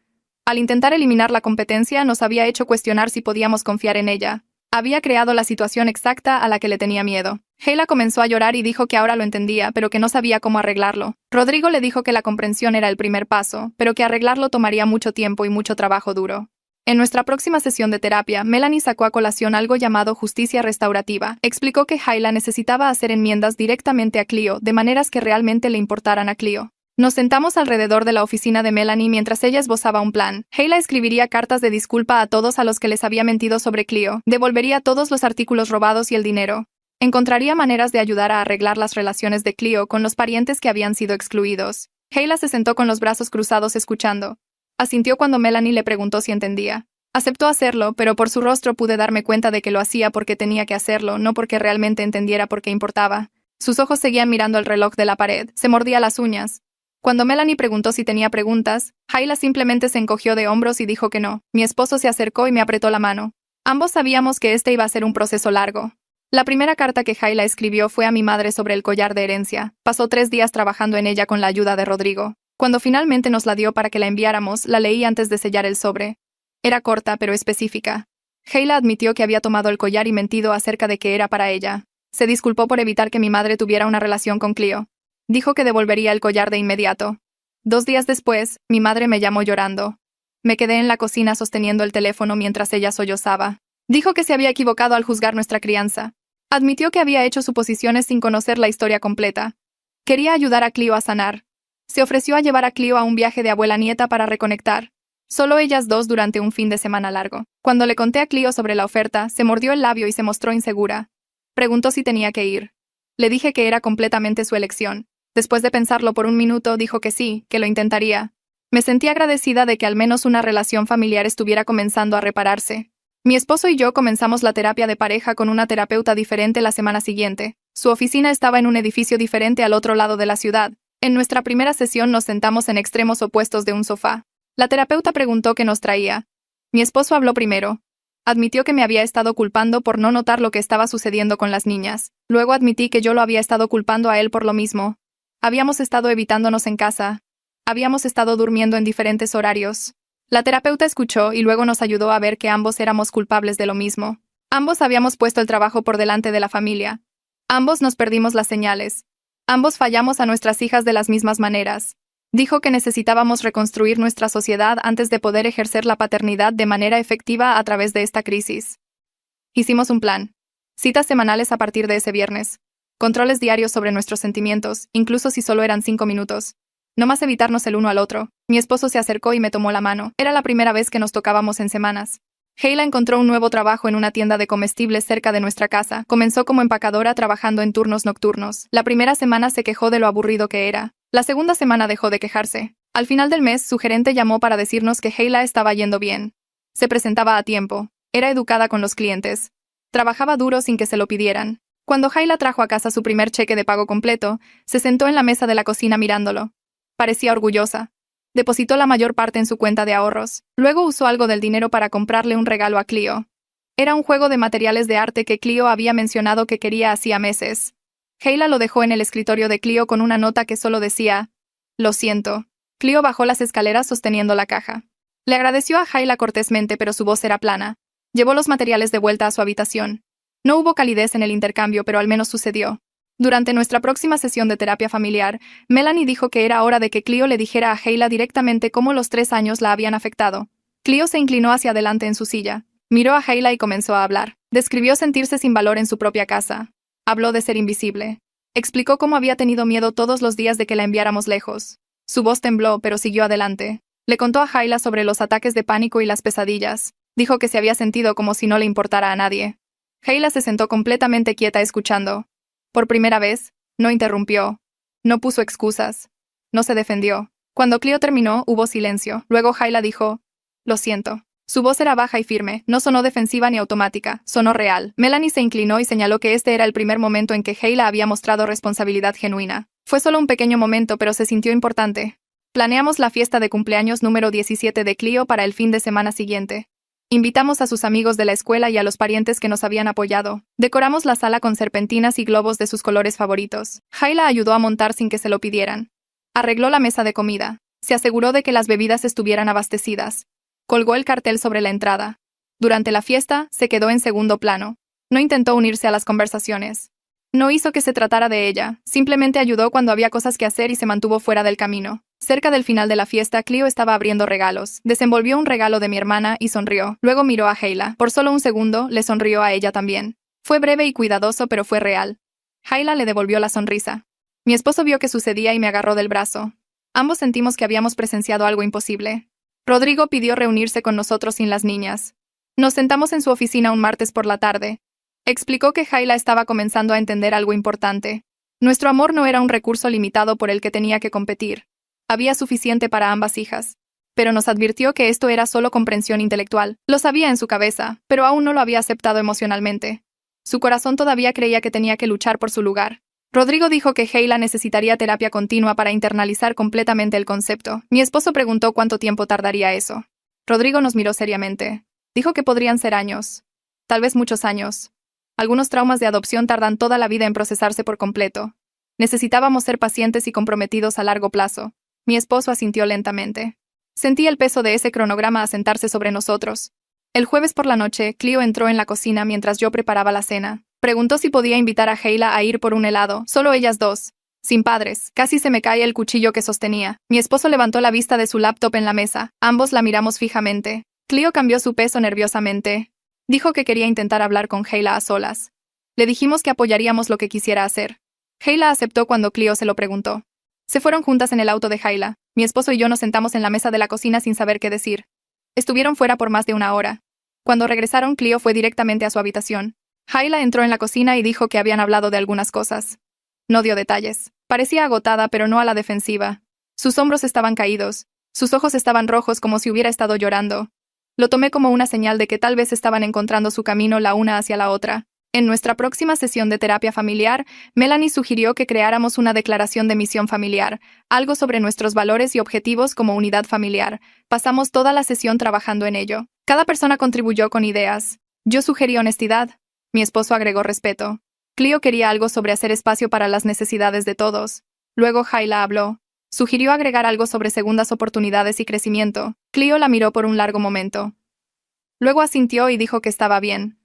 Al intentar eliminar la competencia, nos había hecho cuestionar si podíamos confiar en ella. Había creado la situación exacta a la que le tenía miedo. Hayla comenzó a llorar y dijo que ahora lo entendía, pero que no sabía cómo arreglarlo. Rodrigo le dijo que la comprensión era el primer paso, pero que arreglarlo tomaría mucho tiempo y mucho trabajo duro. En nuestra próxima sesión de terapia, Melanie sacó a colación algo llamado justicia restaurativa. Explicó que Hayla necesitaba hacer enmiendas directamente a Cleo, de maneras que realmente le importaran a Cleo. Nos sentamos alrededor de la oficina de Melanie mientras ella esbozaba un plan. Hayla escribiría cartas de disculpa a todos a los que les había mentido sobre Cleo, devolvería todos los artículos robados y el dinero. Encontraría maneras de ayudar a arreglar las relaciones de Cleo con los parientes que habían sido excluidos. Hayla se sentó con los brazos cruzados escuchando. Asintió cuando Melanie le preguntó si entendía. Aceptó hacerlo, pero por su rostro pude darme cuenta de que lo hacía porque tenía que hacerlo, no porque realmente entendiera por qué importaba. Sus ojos seguían mirando el reloj de la pared, se mordía las uñas. Cuando Melanie preguntó si tenía preguntas, Hayla simplemente se encogió de hombros y dijo que no. Mi esposo se acercó y me apretó la mano. Ambos sabíamos que este iba a ser un proceso largo. La primera carta que Hayla escribió fue a mi madre sobre el collar de herencia. Pasó 3 días trabajando en ella con la ayuda de Rodrigo. Cuando finalmente nos la dio para que la enviáramos, la leí antes de sellar el sobre. Era corta pero específica. Hayla admitió que había tomado el collar y mentido acerca de que era para ella. Se disculpó por evitar que mi madre tuviera una relación con Cleo. Dijo que devolvería el collar de inmediato. 2 días después, mi madre me llamó llorando. Me quedé en la cocina sosteniendo el teléfono mientras ella sollozaba. Dijo que se había equivocado al juzgar nuestra crianza. Admitió que había hecho suposiciones sin conocer la historia completa. Quería ayudar a Clio a sanar. Se ofreció a llevar a Clio a un viaje de abuela-nieta para reconectar. Solo ellas dos durante un fin de semana largo. Cuando le conté a Clio sobre la oferta, se mordió el labio y se mostró insegura. Preguntó si tenía que ir. Le dije que era completamente su elección. Después de pensarlo por un minuto, dijo que sí, que lo intentaría. Me sentí agradecida de que al menos una relación familiar estuviera comenzando a repararse. Mi esposo y yo comenzamos la terapia de pareja con una terapeuta diferente la semana siguiente. Su oficina estaba en un edificio diferente al otro lado de la ciudad. En nuestra primera sesión nos sentamos en extremos opuestos de un sofá. La terapeuta preguntó qué nos traía. Mi esposo habló primero. Admitió que me había estado culpando por no notar lo que estaba sucediendo con las niñas. Luego admití que yo lo había estado culpando a él por lo mismo. Habíamos estado evitándonos en casa. Habíamos estado durmiendo en diferentes horarios. La terapeuta escuchó y luego nos ayudó a ver que ambos éramos culpables de lo mismo. Ambos habíamos puesto el trabajo por delante de la familia. Ambos nos perdimos las señales. Ambos fallamos a nuestras hijas de las mismas maneras. Dijo que necesitábamos reconstruir nuestra sociedad antes de poder ejercer la paternidad de manera efectiva a través de esta crisis. Hicimos un plan. Citas semanales a partir de ese viernes. Controles diarios sobre nuestros sentimientos, incluso si solo eran 5 minutos. No más evitarnos el uno al otro. Mi esposo se acercó y me tomó la mano. Era la primera vez que nos tocábamos en semanas. Hayla encontró un nuevo trabajo en una tienda de comestibles cerca de nuestra casa. Comenzó como empacadora trabajando en turnos nocturnos. La primera semana se quejó de lo aburrido que era. La segunda semana dejó de quejarse. Al final del mes, su gerente llamó para decirnos que Hayla estaba yendo bien. Se presentaba a tiempo. Era educada con los clientes. Trabajaba duro sin que se lo pidieran. Cuando Hayla trajo a casa su primer cheque de pago completo, se sentó en la mesa de la cocina mirándolo. Parecía orgullosa. Depositó la mayor parte en su cuenta de ahorros. Luego usó algo del dinero para comprarle un regalo a Clio. Era un juego de materiales de arte que Clio había mencionado que quería hacía meses. Hayla lo dejó en el escritorio de Clio con una nota que solo decía: «Lo siento». Clio bajó las escaleras sosteniendo la caja. Le agradeció a Hayla cortésmente, pero su voz era plana. Llevó los materiales de vuelta a su habitación. No hubo calidez en el intercambio, pero al menos sucedió. Durante nuestra próxima sesión de terapia familiar, Melanie dijo que era hora de que Clio le dijera a Hayla directamente cómo los 3 años la habían afectado. Clio se inclinó hacia adelante en su silla. Miró a Hayla y comenzó a hablar. Describió sentirse sin valor en su propia casa. Habló de ser invisible. Explicó cómo había tenido miedo todos los días de que la enviáramos lejos. Su voz tembló, pero siguió adelante. Le contó a Hayla sobre los ataques de pánico y las pesadillas. Dijo que se había sentido como si no le importara a nadie. Hayla se sentó completamente quieta escuchando. Por primera vez, no interrumpió. No puso excusas. No se defendió. Cuando Clio terminó, hubo silencio. Luego Hayla dijo: «Lo siento». Su voz era baja y firme, no sonó defensiva ni automática, sonó real. Melanie se inclinó y señaló que este era el primer momento en que Hayla había mostrado responsabilidad genuina. Fue solo un pequeño momento, pero se sintió importante. Planeamos la fiesta de cumpleaños número 17 de Clio para el fin de semana siguiente. Invitamos a sus amigos de la escuela y a los parientes que nos habían apoyado. Decoramos la sala con serpentinas y globos de sus colores favoritos. Hayla ayudó a montar sin que se lo pidieran. Arregló la mesa de comida. Se aseguró de que las bebidas estuvieran abastecidas. Colgó el cartel sobre la entrada. Durante la fiesta, se quedó en segundo plano. No intentó unirse a las conversaciones. No hizo que se tratara de ella, simplemente ayudó cuando había cosas que hacer y se mantuvo fuera del camino. Cerca del final de la fiesta, Clio estaba abriendo regalos. Desenvolvió un regalo de mi hermana y sonrió. Luego miró a Hayla. Por solo un segundo, le sonrió a ella también. Fue breve y cuidadoso, pero fue real. Hayla le devolvió la sonrisa. Mi esposo vio qué sucedía y me agarró del brazo. Ambos sentimos que habíamos presenciado algo imposible. Rodrigo pidió reunirse con nosotros sin las niñas. Nos sentamos en su oficina un martes por la tarde. Explicó que Hayla estaba comenzando a entender algo importante. Nuestro amor no era un recurso limitado por el que tenía que competir. Había suficiente para ambas hijas. Pero nos advirtió que esto era solo comprensión intelectual. Lo sabía en su cabeza, pero aún no lo había aceptado emocionalmente. Su corazón todavía creía que tenía que luchar por su lugar. Rodrigo dijo que Hayla necesitaría terapia continua para internalizar completamente el concepto. Mi esposo preguntó cuánto tiempo tardaría eso. Rodrigo nos miró seriamente. Dijo que podrían ser años. Tal vez muchos años. Algunos traumas de adopción tardan toda la vida en procesarse por completo. Necesitábamos ser pacientes y comprometidos a largo plazo. Mi esposo asintió lentamente. Sentí el peso de ese cronograma asentarse sobre nosotros. El jueves por la noche, Clio entró en la cocina mientras yo preparaba la cena. Preguntó si podía invitar a Hayla a ir por un helado, solo ellas dos. Sin padres, casi se me cae el cuchillo que sostenía. Mi esposo levantó la vista de su laptop en la mesa. Ambos la miramos fijamente. Cleo cambió su peso nerviosamente. Dijo que quería intentar hablar con Hayla a solas. Le dijimos que apoyaríamos lo que quisiera hacer. Hayla aceptó cuando Cleo se lo preguntó. Se fueron juntas en el auto de Hayla. Mi esposo y yo nos sentamos en la mesa de la cocina sin saber qué decir. Estuvieron fuera por más de una hora. Cuando regresaron, Cleo fue directamente a su habitación. Hayla entró en la cocina y dijo que habían hablado de algunas cosas. No dio detalles. Parecía agotada, pero no a la defensiva. Sus hombros estaban caídos. Sus ojos estaban rojos como si hubiera estado llorando. Lo tomé como una señal de que tal vez estaban encontrando su camino la una hacia la otra. En nuestra próxima sesión de terapia familiar, Melanie sugirió que creáramos una declaración de misión familiar, algo sobre nuestros valores y objetivos como unidad familiar. Pasamos toda la sesión trabajando en ello. Cada persona contribuyó con ideas. Yo sugerí honestidad. Mi esposo agregó respeto. Cleo quería algo sobre hacer espacio para las necesidades de todos. Luego Hayla habló. Sugirió agregar algo sobre segundas oportunidades y crecimiento. Cleo la miró por un largo momento. Luego asintió y dijo que estaba bien.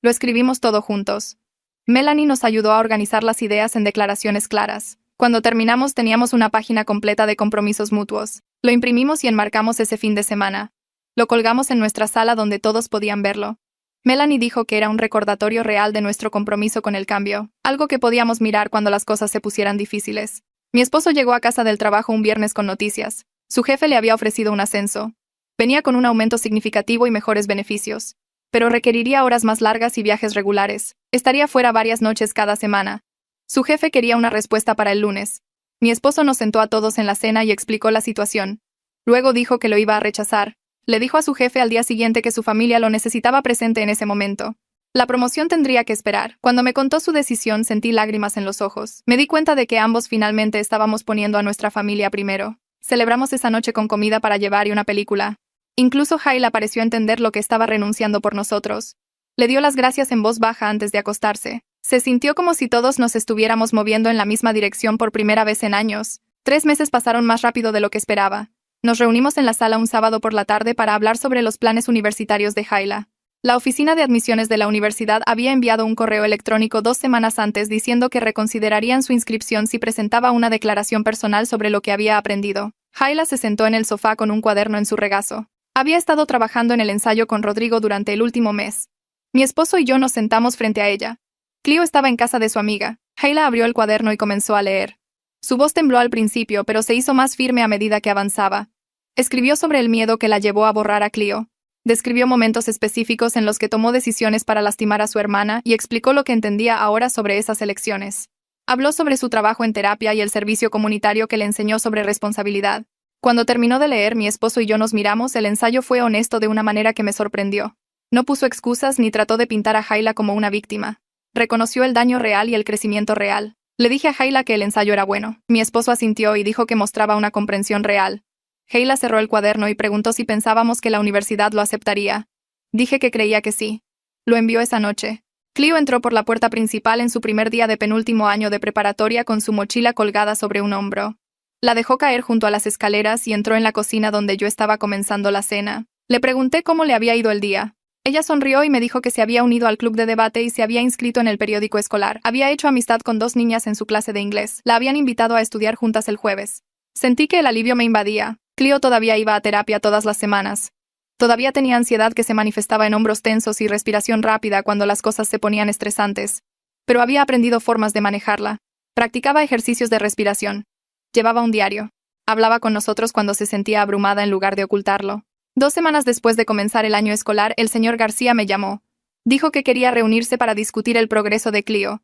Lo escribimos todo juntos. Melanie nos ayudó a organizar las ideas en declaraciones claras. Cuando terminamos teníamos una página completa de compromisos mutuos. Lo imprimimos y enmarcamos ese fin de semana. Lo colgamos en nuestra sala donde todos podían verlo. Melanie dijo que era un recordatorio real de nuestro compromiso con el cambio, algo que podíamos mirar cuando las cosas se pusieran difíciles. Mi esposo llegó a casa del trabajo un viernes con noticias. Su jefe le había ofrecido un ascenso. Venía con un aumento significativo y mejores beneficios. Pero requeriría horas más largas y viajes regulares. Estaría fuera varias noches cada semana. Su jefe quería una respuesta para el lunes. Mi esposo nos sentó a todos en la cena y explicó la situación. Luego dijo que lo iba a rechazar. Le dijo a su jefe al día siguiente que su familia lo necesitaba presente en ese momento. La promoción tendría que esperar. Cuando me contó su decisión, sentí lágrimas en los ojos. Me di cuenta de que ambos finalmente estábamos poniendo a nuestra familia primero. Celebramos esa noche con comida para llevar y una película. Incluso Hayla pareció entender lo que estaba renunciando por nosotros. Le dio las gracias en voz baja antes de acostarse. Se sintió como si todos nos estuviéramos moviendo en la misma dirección por primera vez en años. 3 meses pasaron más rápido de lo que esperaba. Nos reunimos en la sala un sábado por la tarde para hablar sobre los planes universitarios de Hayla. La oficina de admisiones de la universidad había enviado un correo electrónico 2 semanas antes diciendo que reconsiderarían su inscripción si presentaba una declaración personal sobre lo que había aprendido. Hayla se sentó en el sofá con un cuaderno en su regazo. Había estado trabajando en el ensayo con Rodrigo durante el último mes. Mi esposo y yo nos sentamos frente a ella. Cleo estaba en casa de su amiga. Hayla abrió el cuaderno y comenzó a leer. Su voz tembló al principio, pero se hizo más firme a medida que avanzaba. Escribió sobre el miedo que la llevó a borrar a Cleo. Describió momentos específicos en los que tomó decisiones para lastimar a su hermana y explicó lo que entendía ahora sobre esas elecciones. Habló sobre su trabajo en terapia y el servicio comunitario que le enseñó sobre responsabilidad. Cuando terminó de leer, mi esposo y yo nos miramos. El ensayo fue honesto de una manera que me sorprendió. No puso excusas ni trató de pintar a Hayla como una víctima. Reconoció el daño real y el crecimiento real. Le dije a Hayla que el ensayo era bueno. Mi esposo asintió y dijo que mostraba una comprensión real. Hayla cerró el cuaderno y preguntó si pensábamos que la universidad lo aceptaría. Dije que creía que sí. Lo envió esa noche. Cleo entró por la puerta principal en su primer día de penúltimo año de preparatoria con su mochila colgada sobre un hombro. La dejó caer junto a las escaleras y entró en la cocina donde yo estaba comenzando la cena. Le pregunté cómo le había ido el día. Ella sonrió y me dijo que se había unido al club de debate y se había inscrito en el periódico escolar. Había hecho amistad con 2 niñas en su clase de inglés. La habían invitado a estudiar juntas el jueves. Sentí que el alivio me invadía. Cleo todavía iba a terapia todas las semanas. Todavía tenía ansiedad que se manifestaba en hombros tensos y respiración rápida cuando las cosas se ponían estresantes. Pero había aprendido formas de manejarla. Practicaba ejercicios de respiración. Llevaba un diario. Hablaba con nosotros cuando se sentía abrumada en lugar de ocultarlo. 2 semanas después de comenzar el año escolar, el señor García me llamó. Dijo que quería reunirse para discutir el progreso de Cleo.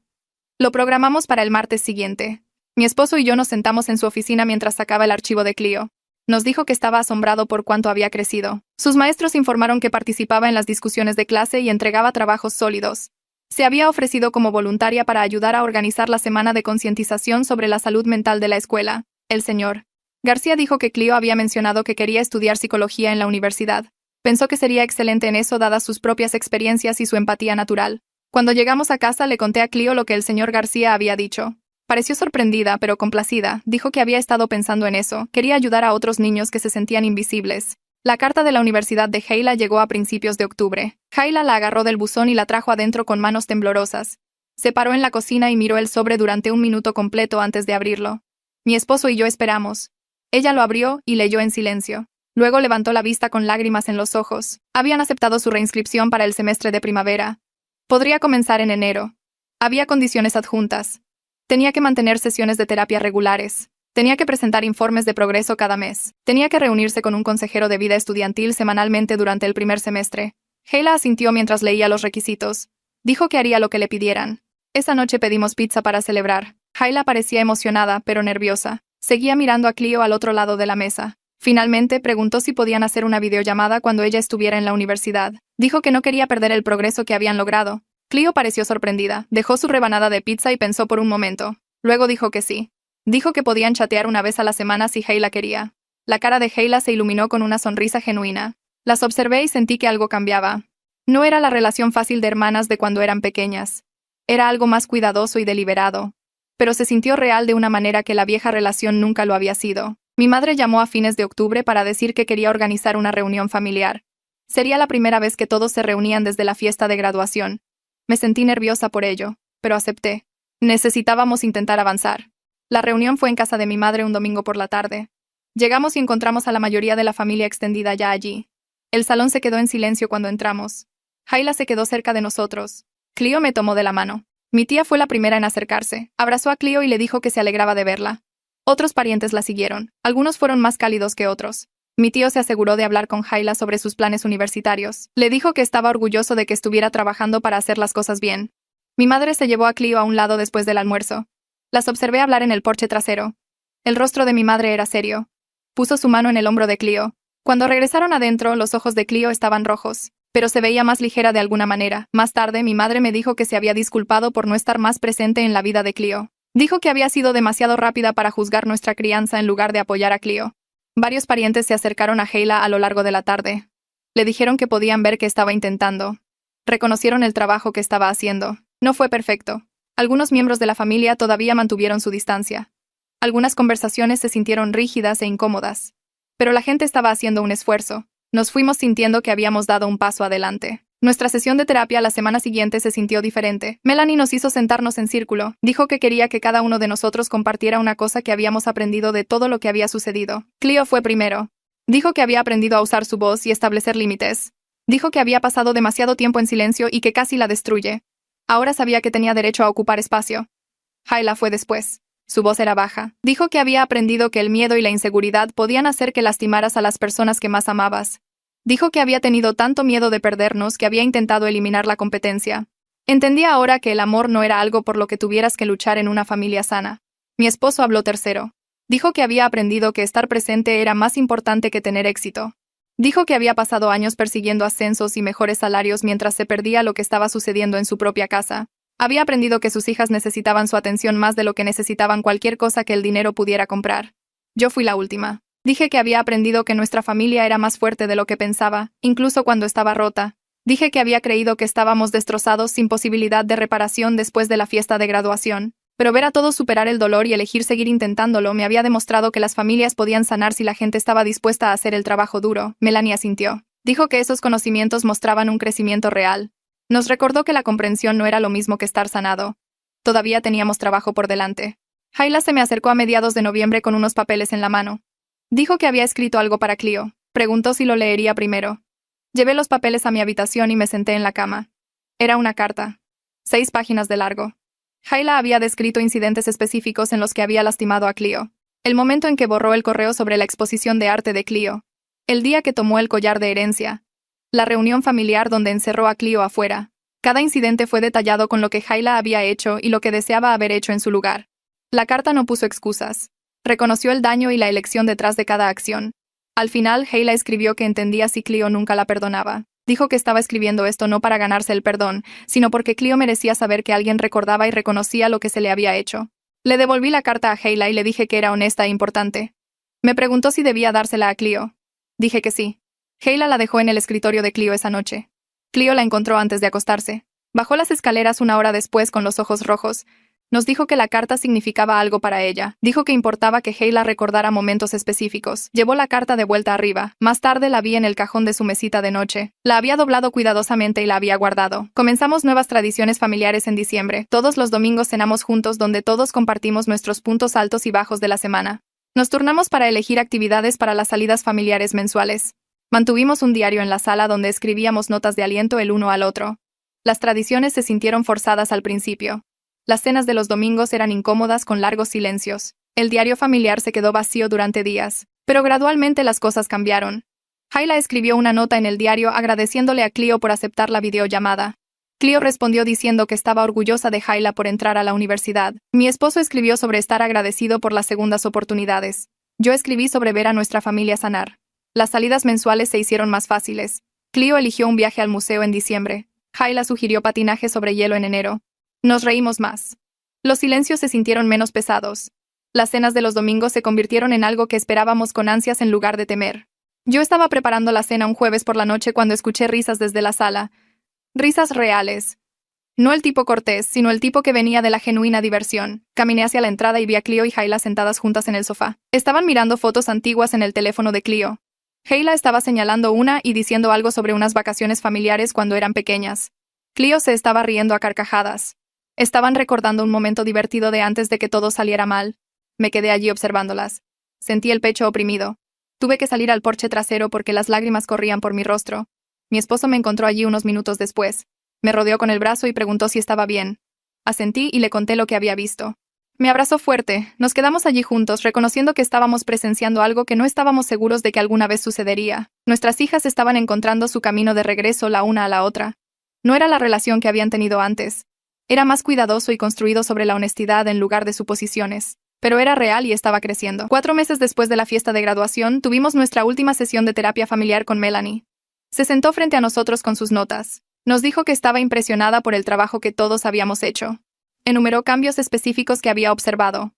Lo programamos para el martes siguiente. Mi esposo y yo nos sentamos en su oficina mientras sacaba el archivo de Cleo. Nos dijo que estaba asombrado por cuánto había crecido. Sus maestros informaron que participaba en las discusiones de clase y entregaba trabajos sólidos. Se había ofrecido como voluntaria para ayudar a organizar la semana de concientización sobre la salud mental de la escuela. El señor García dijo que Cleo había mencionado que quería estudiar psicología en la universidad. Pensó que sería excelente en eso dadas sus propias experiencias y su empatía natural. Cuando llegamos a casa le conté a Cleo lo que el señor García había dicho. Pareció sorprendida, pero complacida. Dijo que había estado pensando en eso. Quería ayudar a otros niños que se sentían invisibles. La carta de la Universidad de Hayla llegó a principios de octubre. Hayla la agarró del buzón y la trajo adentro con manos temblorosas. Se paró en la cocina y miró el sobre durante un minuto completo antes de abrirlo. Mi esposo y yo esperamos. Ella lo abrió y leyó en silencio. Luego levantó la vista con lágrimas en los ojos. Habían aceptado su reinscripción para el semestre de primavera. Podría comenzar en enero. Había condiciones adjuntas. Tenía que mantener sesiones de terapia regulares. Tenía que presentar informes de progreso cada mes. Tenía que reunirse con un consejero de vida estudiantil semanalmente durante el primer semestre. Hayla asintió mientras leía los requisitos. Dijo que haría lo que le pidieran. Esa noche pedimos pizza para celebrar. Hayla parecía emocionada, pero nerviosa. Seguía mirando a Cleo al otro lado de la mesa. Finalmente, preguntó si podían hacer una videollamada cuando ella estuviera en la universidad. Dijo que no quería perder el progreso que habían logrado. Cleo pareció sorprendida. Dejó su rebanada de pizza y pensó por un momento. Luego dijo que sí. Dijo que podían chatear una vez a la semana si Hayla quería. La cara de Hayla se iluminó con una sonrisa genuina. Las observé y sentí que algo cambiaba. No era la relación fácil de hermanas de cuando eran pequeñas. Era algo más cuidadoso y deliberado. Pero se sintió real de una manera que la vieja relación nunca lo había sido. Mi madre llamó a fines de octubre para decir que quería organizar una reunión familiar. Sería la primera vez que todos se reunían desde la fiesta de graduación. Me sentí nerviosa por ello, pero acepté. Necesitábamos intentar avanzar. La reunión fue en casa de mi madre un domingo por la tarde. Llegamos y encontramos a la mayoría de la familia extendida ya allí. El salón se quedó en silencio cuando entramos. Hayla se quedó cerca de nosotros. Cleo me tomó de la mano. Mi tía fue la primera en acercarse. Abrazó a Cleo y le dijo que se alegraba de verla. Otros parientes la siguieron. Algunos fueron más cálidos que otros. Mi tío se aseguró de hablar con Hayla sobre sus planes universitarios. Le dijo que estaba orgulloso de que estuviera trabajando para hacer las cosas bien. Mi madre se llevó a Cleo a un lado después del almuerzo. Las observé hablar en el porche trasero. El rostro de mi madre era serio. Puso su mano en el hombro de Cleo. Cuando regresaron adentro, los ojos de Cleo estaban rojos, pero se veía más ligera de alguna manera. Más tarde, mi madre me dijo que se había disculpado por no estar más presente en la vida de Cleo. Dijo que había sido demasiado rápida para juzgar nuestra crianza en lugar de apoyar a Cleo. Varios parientes se acercaron a Hayla a lo largo de la tarde. Le dijeron que podían ver que estaba intentando. Reconocieron el trabajo que estaba haciendo. No fue perfecto. Algunos miembros de la familia todavía mantuvieron su distancia. Algunas conversaciones se sintieron rígidas e incómodas. Pero la gente estaba haciendo un esfuerzo. Nos fuimos sintiendo que habíamos dado un paso adelante. Nuestra sesión de terapia la semana siguiente se sintió diferente. Melanie nos hizo sentarnos en círculo. Dijo que quería que cada uno de nosotros compartiera una cosa que habíamos aprendido de todo lo que había sucedido. Cleo fue primero. Dijo que había aprendido a usar su voz y establecer límites. Dijo que había pasado demasiado tiempo en silencio y que casi la destruye. Ahora sabía que tenía derecho a ocupar espacio. Hayla fue después. Su voz era baja. Dijo que había aprendido que el miedo y la inseguridad podían hacer que lastimaras a las personas que más amabas. Dijo que había tenido tanto miedo de perdernos que había intentado eliminar la competencia. Entendía ahora que el amor no era algo por lo que tuvieras que luchar en una familia sana. Mi esposo habló tercero. Dijo que había aprendido que estar presente era más importante que tener éxito. Dijo que había pasado años persiguiendo ascensos y mejores salarios mientras se perdía lo que estaba sucediendo en su propia casa. Había aprendido que sus hijas necesitaban su atención más de lo que necesitaban cualquier cosa que el dinero pudiera comprar. Yo fui la última. Dije que había aprendido que nuestra familia era más fuerte de lo que pensaba, incluso cuando estaba rota. Dije que había creído que estábamos destrozados sin posibilidad de reparación después de la fiesta de graduación. Pero ver a todos superar el dolor y elegir seguir intentándolo me había demostrado que las familias podían sanar si la gente estaba dispuesta a hacer el trabajo duro. Melanie asintió. Dijo que esos conocimientos mostraban un crecimiento real. Nos recordó que la comprensión no era lo mismo que estar sanado. Todavía teníamos trabajo por delante. Hayla se me acercó a mediados de noviembre con unos papeles en la mano. Dijo que había escrito algo para Cleo. Preguntó si lo leería primero. Llevé los papeles a mi habitación y me senté en la cama. Era una carta. 6 páginas de largo. Hayla había descrito incidentes específicos en los que había lastimado a Cleo. El momento en que borró el correo sobre la exposición de arte de Cleo. El día que tomó el collar de herencia. La reunión familiar donde encerró a Cleo afuera. Cada incidente fue detallado con lo que Hayla había hecho y lo que deseaba haber hecho en su lugar. La carta no puso excusas. Reconoció el daño y la elección detrás de cada acción. Al final, Hayla escribió que entendía si Cleo nunca la perdonaba. Dijo que estaba escribiendo esto no para ganarse el perdón, sino porque Cleo merecía saber que alguien recordaba y reconocía lo que se le había hecho. Le devolví la carta a Hayla y le dije que era honesta e importante. Me preguntó si debía dársela a Cleo. Dije que sí. Hayla la dejó en el escritorio de Cleo esa noche. Cleo la encontró antes de acostarse. Bajó las escaleras una hora después con los ojos rojos. Nos dijo que la carta significaba algo para ella. Dijo que importaba que Hayla recordara momentos específicos. Llevó la carta de vuelta arriba. Más tarde la vi en el cajón de su mesita de noche. La había doblado cuidadosamente y la había guardado. Comenzamos nuevas tradiciones familiares en diciembre. Todos los domingos cenamos juntos donde todos compartimos nuestros puntos altos y bajos de la semana. Nos turnamos para elegir actividades para las salidas familiares mensuales. Mantuvimos un diario en la sala donde escribíamos notas de aliento el uno al otro. Las tradiciones se sintieron forzadas al principio. Las cenas de los domingos eran incómodas con largos silencios. El diario familiar se quedó vacío durante días, pero gradualmente las cosas cambiaron. Hayla escribió una nota en el diario agradeciéndole a Cleo por aceptar la videollamada. Cleo respondió diciendo que estaba orgullosa de Hayla por entrar a la universidad. Mi esposo escribió sobre estar agradecido por las segundas oportunidades. Yo escribí sobre ver a nuestra familia sanar. Las salidas mensuales se hicieron más fáciles. Cleo eligió un viaje al museo en diciembre. Hayla sugirió patinaje sobre hielo en enero. Nos reímos más. Los silencios se sintieron menos pesados. Las cenas de los domingos se convirtieron en algo que esperábamos con ansias en lugar de temer. Yo estaba preparando la cena un jueves por la noche cuando escuché risas desde la sala. Risas reales. No el tipo cortés, sino el tipo que venía de la genuina diversión. Caminé hacia la entrada y vi a Cleo y Hayla sentadas juntas en el sofá. Estaban mirando fotos antiguas en el teléfono de Cleo. Hayla estaba señalando una y diciendo algo sobre unas vacaciones familiares cuando eran pequeñas. Cleo se estaba riendo a carcajadas. Estaban recordando un momento divertido de antes de que todo saliera mal. Me quedé allí observándolas. Sentí el pecho oprimido. Tuve que salir al porche trasero porque las lágrimas corrían por mi rostro. Mi esposo me encontró allí unos minutos después. Me rodeó con el brazo y preguntó si estaba bien. Asentí y le conté lo que había visto. Me abrazó fuerte. Nos quedamos allí juntos, reconociendo que estábamos presenciando algo que no estábamos seguros de que alguna vez sucedería. Nuestras hijas estaban encontrando su camino de regreso la una a la otra. No era la relación que habían tenido antes. Era más cuidadoso y construido sobre la honestidad en lugar de suposiciones. Pero era real y estaba creciendo. 4 meses después de la fiesta de graduación, tuvimos nuestra última sesión de terapia familiar con Melanie. Se sentó frente a nosotros con sus notas. Nos dijo que estaba impresionada por el trabajo que todos habíamos hecho. Enumeró cambios específicos que había observado.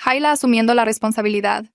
Hayla asumiendo la responsabilidad.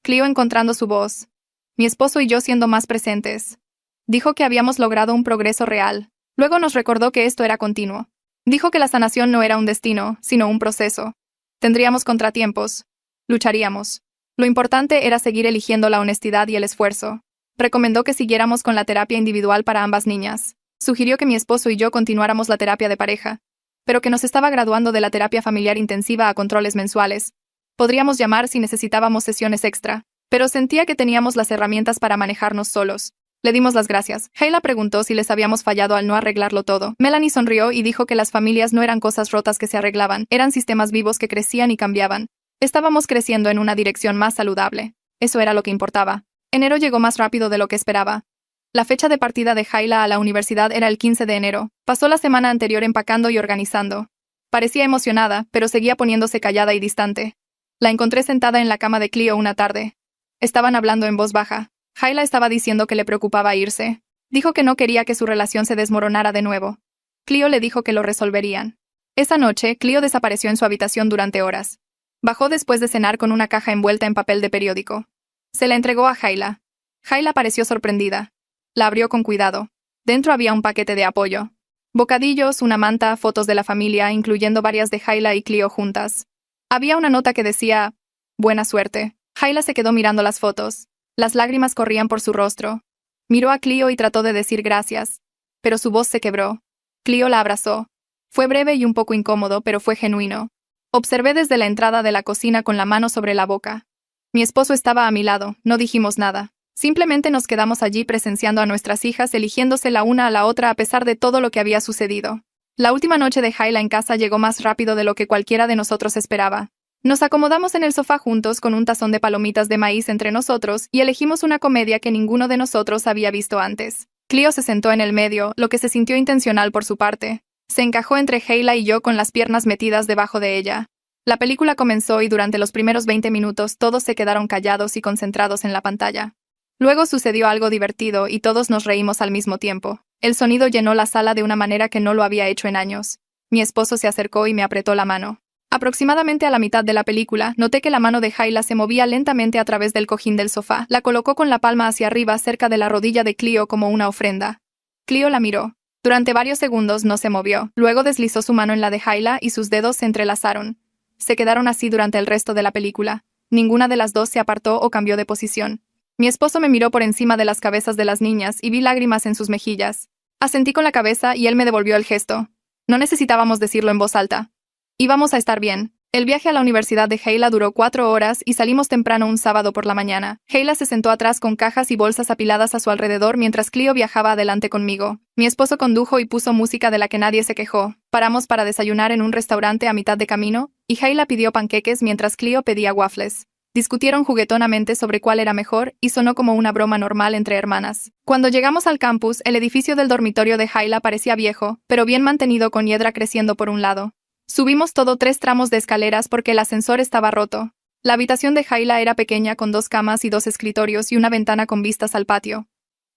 Cleo encontrando su voz. Mi esposo y yo siendo más presentes. Dijo que habíamos logrado un progreso real. Luego nos recordó que esto era continuo. Dijo que la sanación no era un destino, sino un proceso. Tendríamos contratiempos. Lucharíamos. Lo importante era seguir eligiendo la honestidad y el esfuerzo. Recomendó que siguiéramos con la terapia individual para ambas niñas. Sugirió que mi esposo y yo continuáramos la terapia de pareja, pero que nos estaba graduando de la terapia familiar intensiva a controles mensuales. Podríamos llamar si necesitábamos sesiones extra, pero sentía que teníamos las herramientas para manejarnos solos. Le dimos las gracias. Hayla preguntó si les habíamos fallado al no arreglarlo todo. Melanie sonrió y dijo que las familias no eran cosas rotas que se arreglaban, eran sistemas vivos que crecían y cambiaban. Estábamos creciendo en una dirección más saludable. Eso era lo que importaba. Enero llegó más rápido de lo que esperaba. La fecha de partida de Hayla a la universidad era el 15 de enero. Pasó la semana anterior empacando y organizando. Parecía emocionada, pero seguía poniéndose callada y distante. La encontré sentada en la cama de Cleo una tarde. Estaban hablando en voz baja. Hayla estaba diciendo que le preocupaba irse. Dijo que no quería que su relación se desmoronara de nuevo. Cleo le dijo que lo resolverían. Esa noche, Cleo desapareció en su habitación durante horas. Bajó después de cenar con una caja envuelta en papel de periódico. Se la entregó a Hayla. Hayla pareció sorprendida. La abrió con cuidado. Dentro había un paquete de apoyo. Bocadillos, una manta, fotos de la familia, incluyendo varias de Hayla y Cleo juntas. Había una nota que decía, «Buena suerte». Hayla se quedó mirando las fotos. Las lágrimas corrían por su rostro. Miró a Cleo y trató de decir gracias, pero su voz se quebró. Cleo la abrazó. Fue breve y un poco incómodo, pero fue genuino. Observé desde la entrada de la cocina con la mano sobre la boca. Mi esposo estaba a mi lado, no dijimos nada. Simplemente nos quedamos allí presenciando a nuestras hijas eligiéndose la una a la otra a pesar de todo lo que había sucedido. La última noche de Hayla en casa llegó más rápido de lo que cualquiera de nosotros esperaba. Nos acomodamos en el sofá juntos con un tazón de palomitas de maíz entre nosotros y elegimos una comedia que ninguno de nosotros había visto antes. Cleo se sentó en el medio, lo que se sintió intencional por su parte. Se encajó entre Hayla y yo con las piernas metidas debajo de ella. La película comenzó y durante los primeros 20 minutos todos se quedaron callados y concentrados en la pantalla. Luego sucedió algo divertido y todos nos reímos al mismo tiempo. El sonido llenó la sala de una manera que no lo había hecho en años. Mi esposo se acercó y me apretó la mano. Aproximadamente a la mitad de la película, noté que la mano de Hayla se movía lentamente a través del cojín del sofá. La colocó con la palma hacia arriba cerca de la rodilla de Cleo como una ofrenda. Cleo la miró. Durante varios segundos no se movió. Luego deslizó su mano en la de Hayla y sus dedos se entrelazaron. Se quedaron así durante el resto de la película. Ninguna de las dos se apartó o cambió de posición. Mi esposo me miró por encima de las cabezas de las niñas y vi lágrimas en sus mejillas. Asentí con la cabeza y él me devolvió el gesto. No necesitábamos decirlo en voz alta. Íbamos a estar bien. El viaje a la universidad de Hayla duró 4 horas y salimos temprano un sábado por la mañana. Hayla se sentó atrás con cajas y bolsas apiladas a su alrededor mientras Cleo viajaba adelante conmigo. Mi esposo condujo y puso música de la que nadie se quejó. Paramos para desayunar en un restaurante a mitad de camino, y Hayla pidió panqueques mientras Cleo pedía waffles. Discutieron juguetonamente sobre cuál era mejor y sonó como una broma normal entre hermanas. Cuando llegamos al campus, el edificio del dormitorio de Hayla parecía viejo, pero bien mantenido con hiedra creciendo por un lado. Subimos todo 3 tramos de escaleras porque el ascensor estaba roto. La habitación de Hayla era pequeña con 2 camas y 2 escritorios y una ventana con vistas al patio.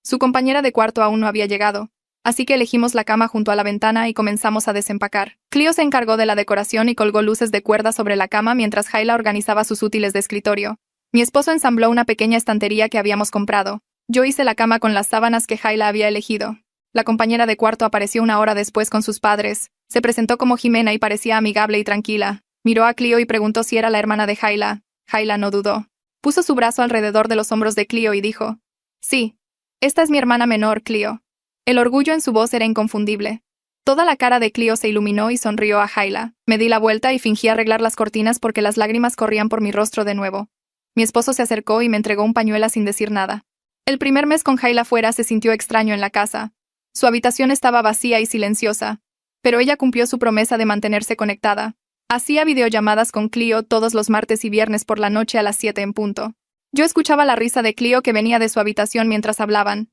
Su compañera de cuarto aún no había llegado, así que elegimos la cama junto a la ventana y comenzamos a desempacar. Cleo se encargó de la decoración y colgó luces de cuerda sobre la cama mientras Hayla organizaba sus útiles de escritorio. Mi esposo ensambló una pequeña estantería que habíamos comprado. Yo hice la cama con las sábanas que Hayla había elegido. La compañera de cuarto apareció 1 hora después con sus padres. Se presentó como Jimena y parecía amigable y tranquila. Miró a Cleo y preguntó si era la hermana de Hayla. Hayla no dudó. Puso su brazo alrededor de los hombros de Cleo y dijo: «Sí. Esta es mi hermana menor, Cleo». El orgullo en su voz era inconfundible. Toda la cara de Cleo se iluminó y sonrió a Hayla. Me di la vuelta y fingí arreglar las cortinas porque las lágrimas corrían por mi rostro de nuevo. Mi esposo se acercó y me entregó un pañuelo sin decir nada. El primer mes con Hayla fuera se sintió extraño en la casa. Su habitación estaba vacía y silenciosa, pero ella cumplió su promesa de mantenerse conectada. Hacía videollamadas con Cleo todos los martes y viernes por la noche a las 7 en punto. Yo escuchaba la risa de Cleo que venía de su habitación mientras hablaban.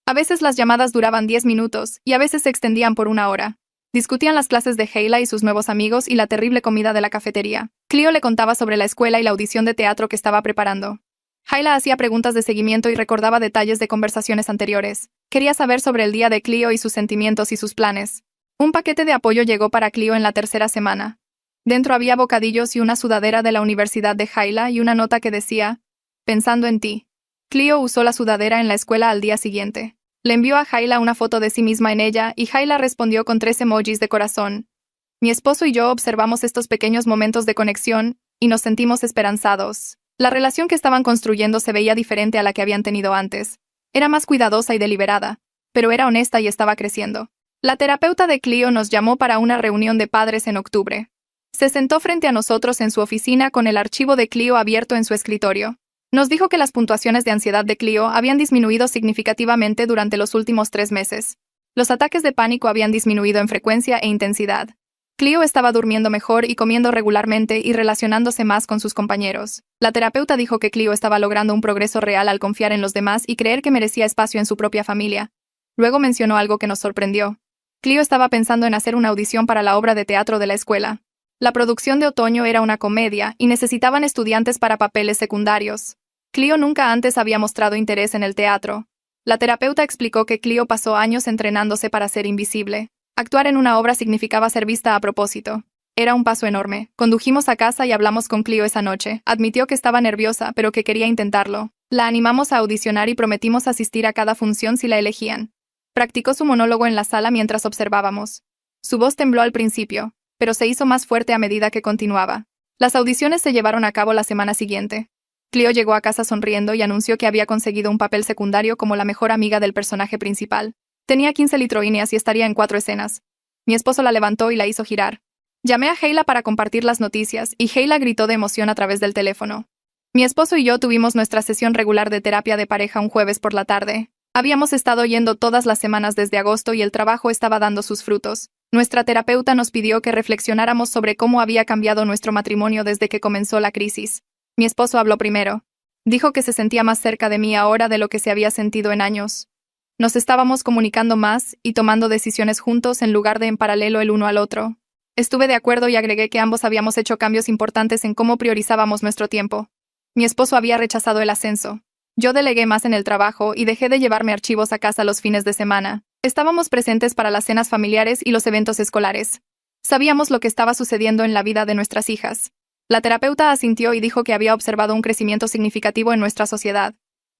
A veces las llamadas duraban 10 minutos y a veces se extendían por 1 hora. Discutían las clases de Hayla y sus nuevos amigos y la terrible comida de la cafetería. Cleo le contaba sobre la escuela y la audición de teatro que estaba preparando. Hayla hacía preguntas de seguimiento y recordaba detalles de conversaciones anteriores. Quería saber sobre el día de Cleo y sus sentimientos y sus planes. Un paquete de apoyo llegó para Cleo en la 3ª semana. Dentro había bocadillos y una sudadera de la Universidad de Hayla y una nota que decía: «Pensando en ti». Cleo usó la sudadera en la escuela al día siguiente. Le envió a Hayla una foto de sí misma en ella y Hayla respondió con 3 emojis de corazón. Mi esposo y yo observamos estos pequeños momentos de conexión y nos sentimos esperanzados. La relación que estaban construyendo se veía diferente a la que habían tenido antes. Era más cuidadosa y deliberada, pero era honesta y estaba creciendo. La terapeuta de Cleo nos llamó para una reunión de padres en octubre. Se sentó frente a nosotros en su oficina con el archivo de Cleo abierto en su escritorio. Nos dijo que las puntuaciones de ansiedad de Cleo habían disminuido significativamente durante los últimos 3 meses. Los ataques de pánico habían disminuido en frecuencia e intensidad. Cleo estaba durmiendo mejor y comiendo regularmente y relacionándose más con sus compañeros. La terapeuta dijo que Cleo estaba logrando un progreso real al confiar en los demás y creer que merecía espacio en su propia familia. Luego mencionó algo que nos sorprendió. Cleo estaba pensando en hacer una audición para la obra de teatro de la escuela. La producción de otoño era una comedia y necesitaban estudiantes para papeles secundarios. Cleo nunca antes había mostrado interés en el teatro. La terapeuta explicó que Cleo pasó años entrenándose para ser invisible. Actuar en una obra significaba ser vista a propósito. Era un paso enorme. Condujimos a casa y hablamos con Cleo esa noche. Admitió que estaba nerviosa, pero que quería intentarlo. La animamos a audicionar y prometimos asistir a cada función si la elegían. Practicó su monólogo en la sala mientras observábamos. Su voz tembló al principio, pero se hizo más fuerte a medida que continuaba. Las audiciones se llevaron a cabo la semana siguiente. Cleo llegó a casa sonriendo y anunció que había conseguido un papel secundario como la mejor amiga del personaje principal. Tenía 15 litroíneas y estaría en 4 escenas. Mi esposo la levantó y la hizo girar. Llamé a Hayla para compartir las noticias y Hayla gritó de emoción a través del teléfono. Mi esposo y yo tuvimos nuestra sesión regular de terapia de pareja un jueves por la tarde. Habíamos estado yendo todas las semanas desde agosto y el trabajo estaba dando sus frutos. Nuestra terapeuta nos pidió que reflexionáramos sobre cómo había cambiado nuestro matrimonio desde que comenzó la crisis. Mi esposo habló primero. Dijo que se sentía más cerca de mí ahora de lo que se había sentido en años. Nos estábamos comunicando más y tomando decisiones juntos en lugar de en paralelo el uno al otro. Estuve de acuerdo y agregué que ambos habíamos hecho cambios importantes en cómo priorizábamos nuestro tiempo. Mi esposo había rechazado el ascenso. Yo delegué más en el trabajo y dejé de llevarme archivos a casa los fines de semana. Estábamos presentes para las cenas familiares y los eventos escolares. Sabíamos lo que estaba sucediendo en la vida de nuestras hijas. La terapeuta asintió y dijo que había observado un crecimiento significativo en nuestra sociedad.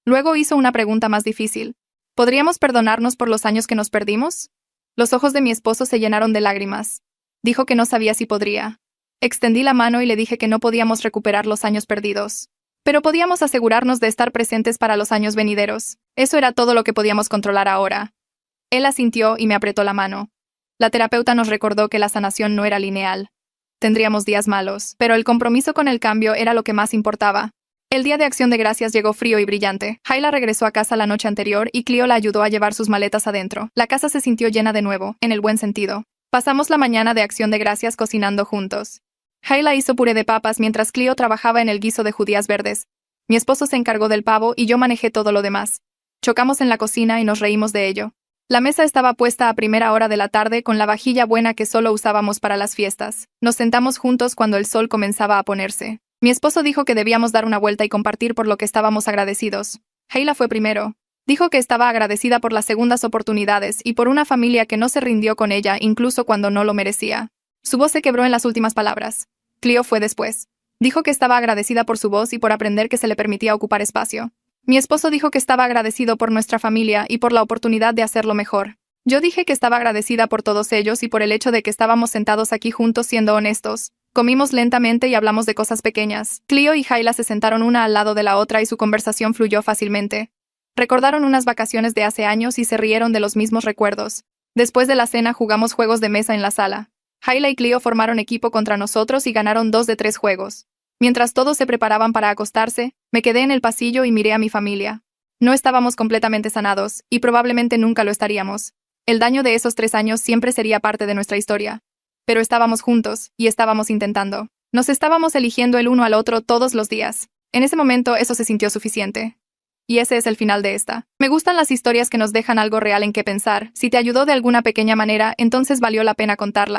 Luego hizo una pregunta más difícil. ¿Podríamos perdonarnos por los años que nos perdimos? Los ojos de mi esposo se llenaron de lágrimas. Dijo que no sabía si podría. Extendí la mano y le dije que no podíamos recuperar los años perdidos. Pero podíamos asegurarnos de estar presentes para los años venideros. Eso era todo lo que podíamos controlar ahora. Él asintió y me apretó la mano. La terapeuta nos recordó que la sanación no era lineal. Tendríamos días malos, pero el compromiso con el cambio era lo que más importaba. El día de Acción de Gracias llegó frío y brillante. Hayla regresó a casa la noche anterior y Cleo la ayudó a llevar sus maletas adentro. La casa se sintió llena de nuevo, en el buen sentido. Pasamos la mañana de Acción de Gracias cocinando juntos. Hayla hizo puré de papas mientras Cleo trabajaba en el guiso de judías verdes. Mi esposo se encargó del pavo y yo manejé todo lo demás. Chocamos en la cocina y nos reímos de ello. La mesa estaba puesta a primera hora de la tarde con la vajilla buena que solo usábamos para las fiestas. Nos sentamos juntos cuando el sol comenzaba a ponerse. Mi esposo dijo que debíamos dar una vuelta y compartir por lo que estábamos agradecidos. Hayla fue primero. Dijo que estaba agradecida por las segundas oportunidades y por una familia que no se rindió con ella incluso cuando no lo merecía. Su voz se quebró en las últimas palabras. Cleo fue después. Dijo que estaba agradecida por su voz y por aprender que se le permitía ocupar espacio. Mi esposo dijo que estaba agradecido por nuestra familia y por la oportunidad de hacerlo mejor. Yo dije que estaba agradecida por todos ellos y por el hecho de que estábamos sentados aquí juntos siendo honestos. Comimos lentamente y hablamos de cosas pequeñas. Cleo y Hayla se sentaron una al lado de la otra y su conversación fluyó fácilmente. Recordaron unas vacaciones de hace años y se rieron de los mismos recuerdos. Después de la cena jugamos juegos de mesa en la sala. Hayla y Cleo formaron equipo contra nosotros y ganaron 2 de 3 juegos. Mientras todos se preparaban para acostarse, me quedé en el pasillo y miré a mi familia. No estábamos completamente sanados, y probablemente nunca lo estaríamos. El daño de esos 3 años siempre sería parte de nuestra historia. Pero estábamos juntos, y estábamos intentando. Nos estábamos eligiendo el uno al otro todos los días. En ese momento eso se sintió suficiente. Y ese es el final de esta. Me gustan las historias que nos dejan algo real en qué pensar. Si te ayudó de alguna pequeña manera, entonces valió la pena contarla.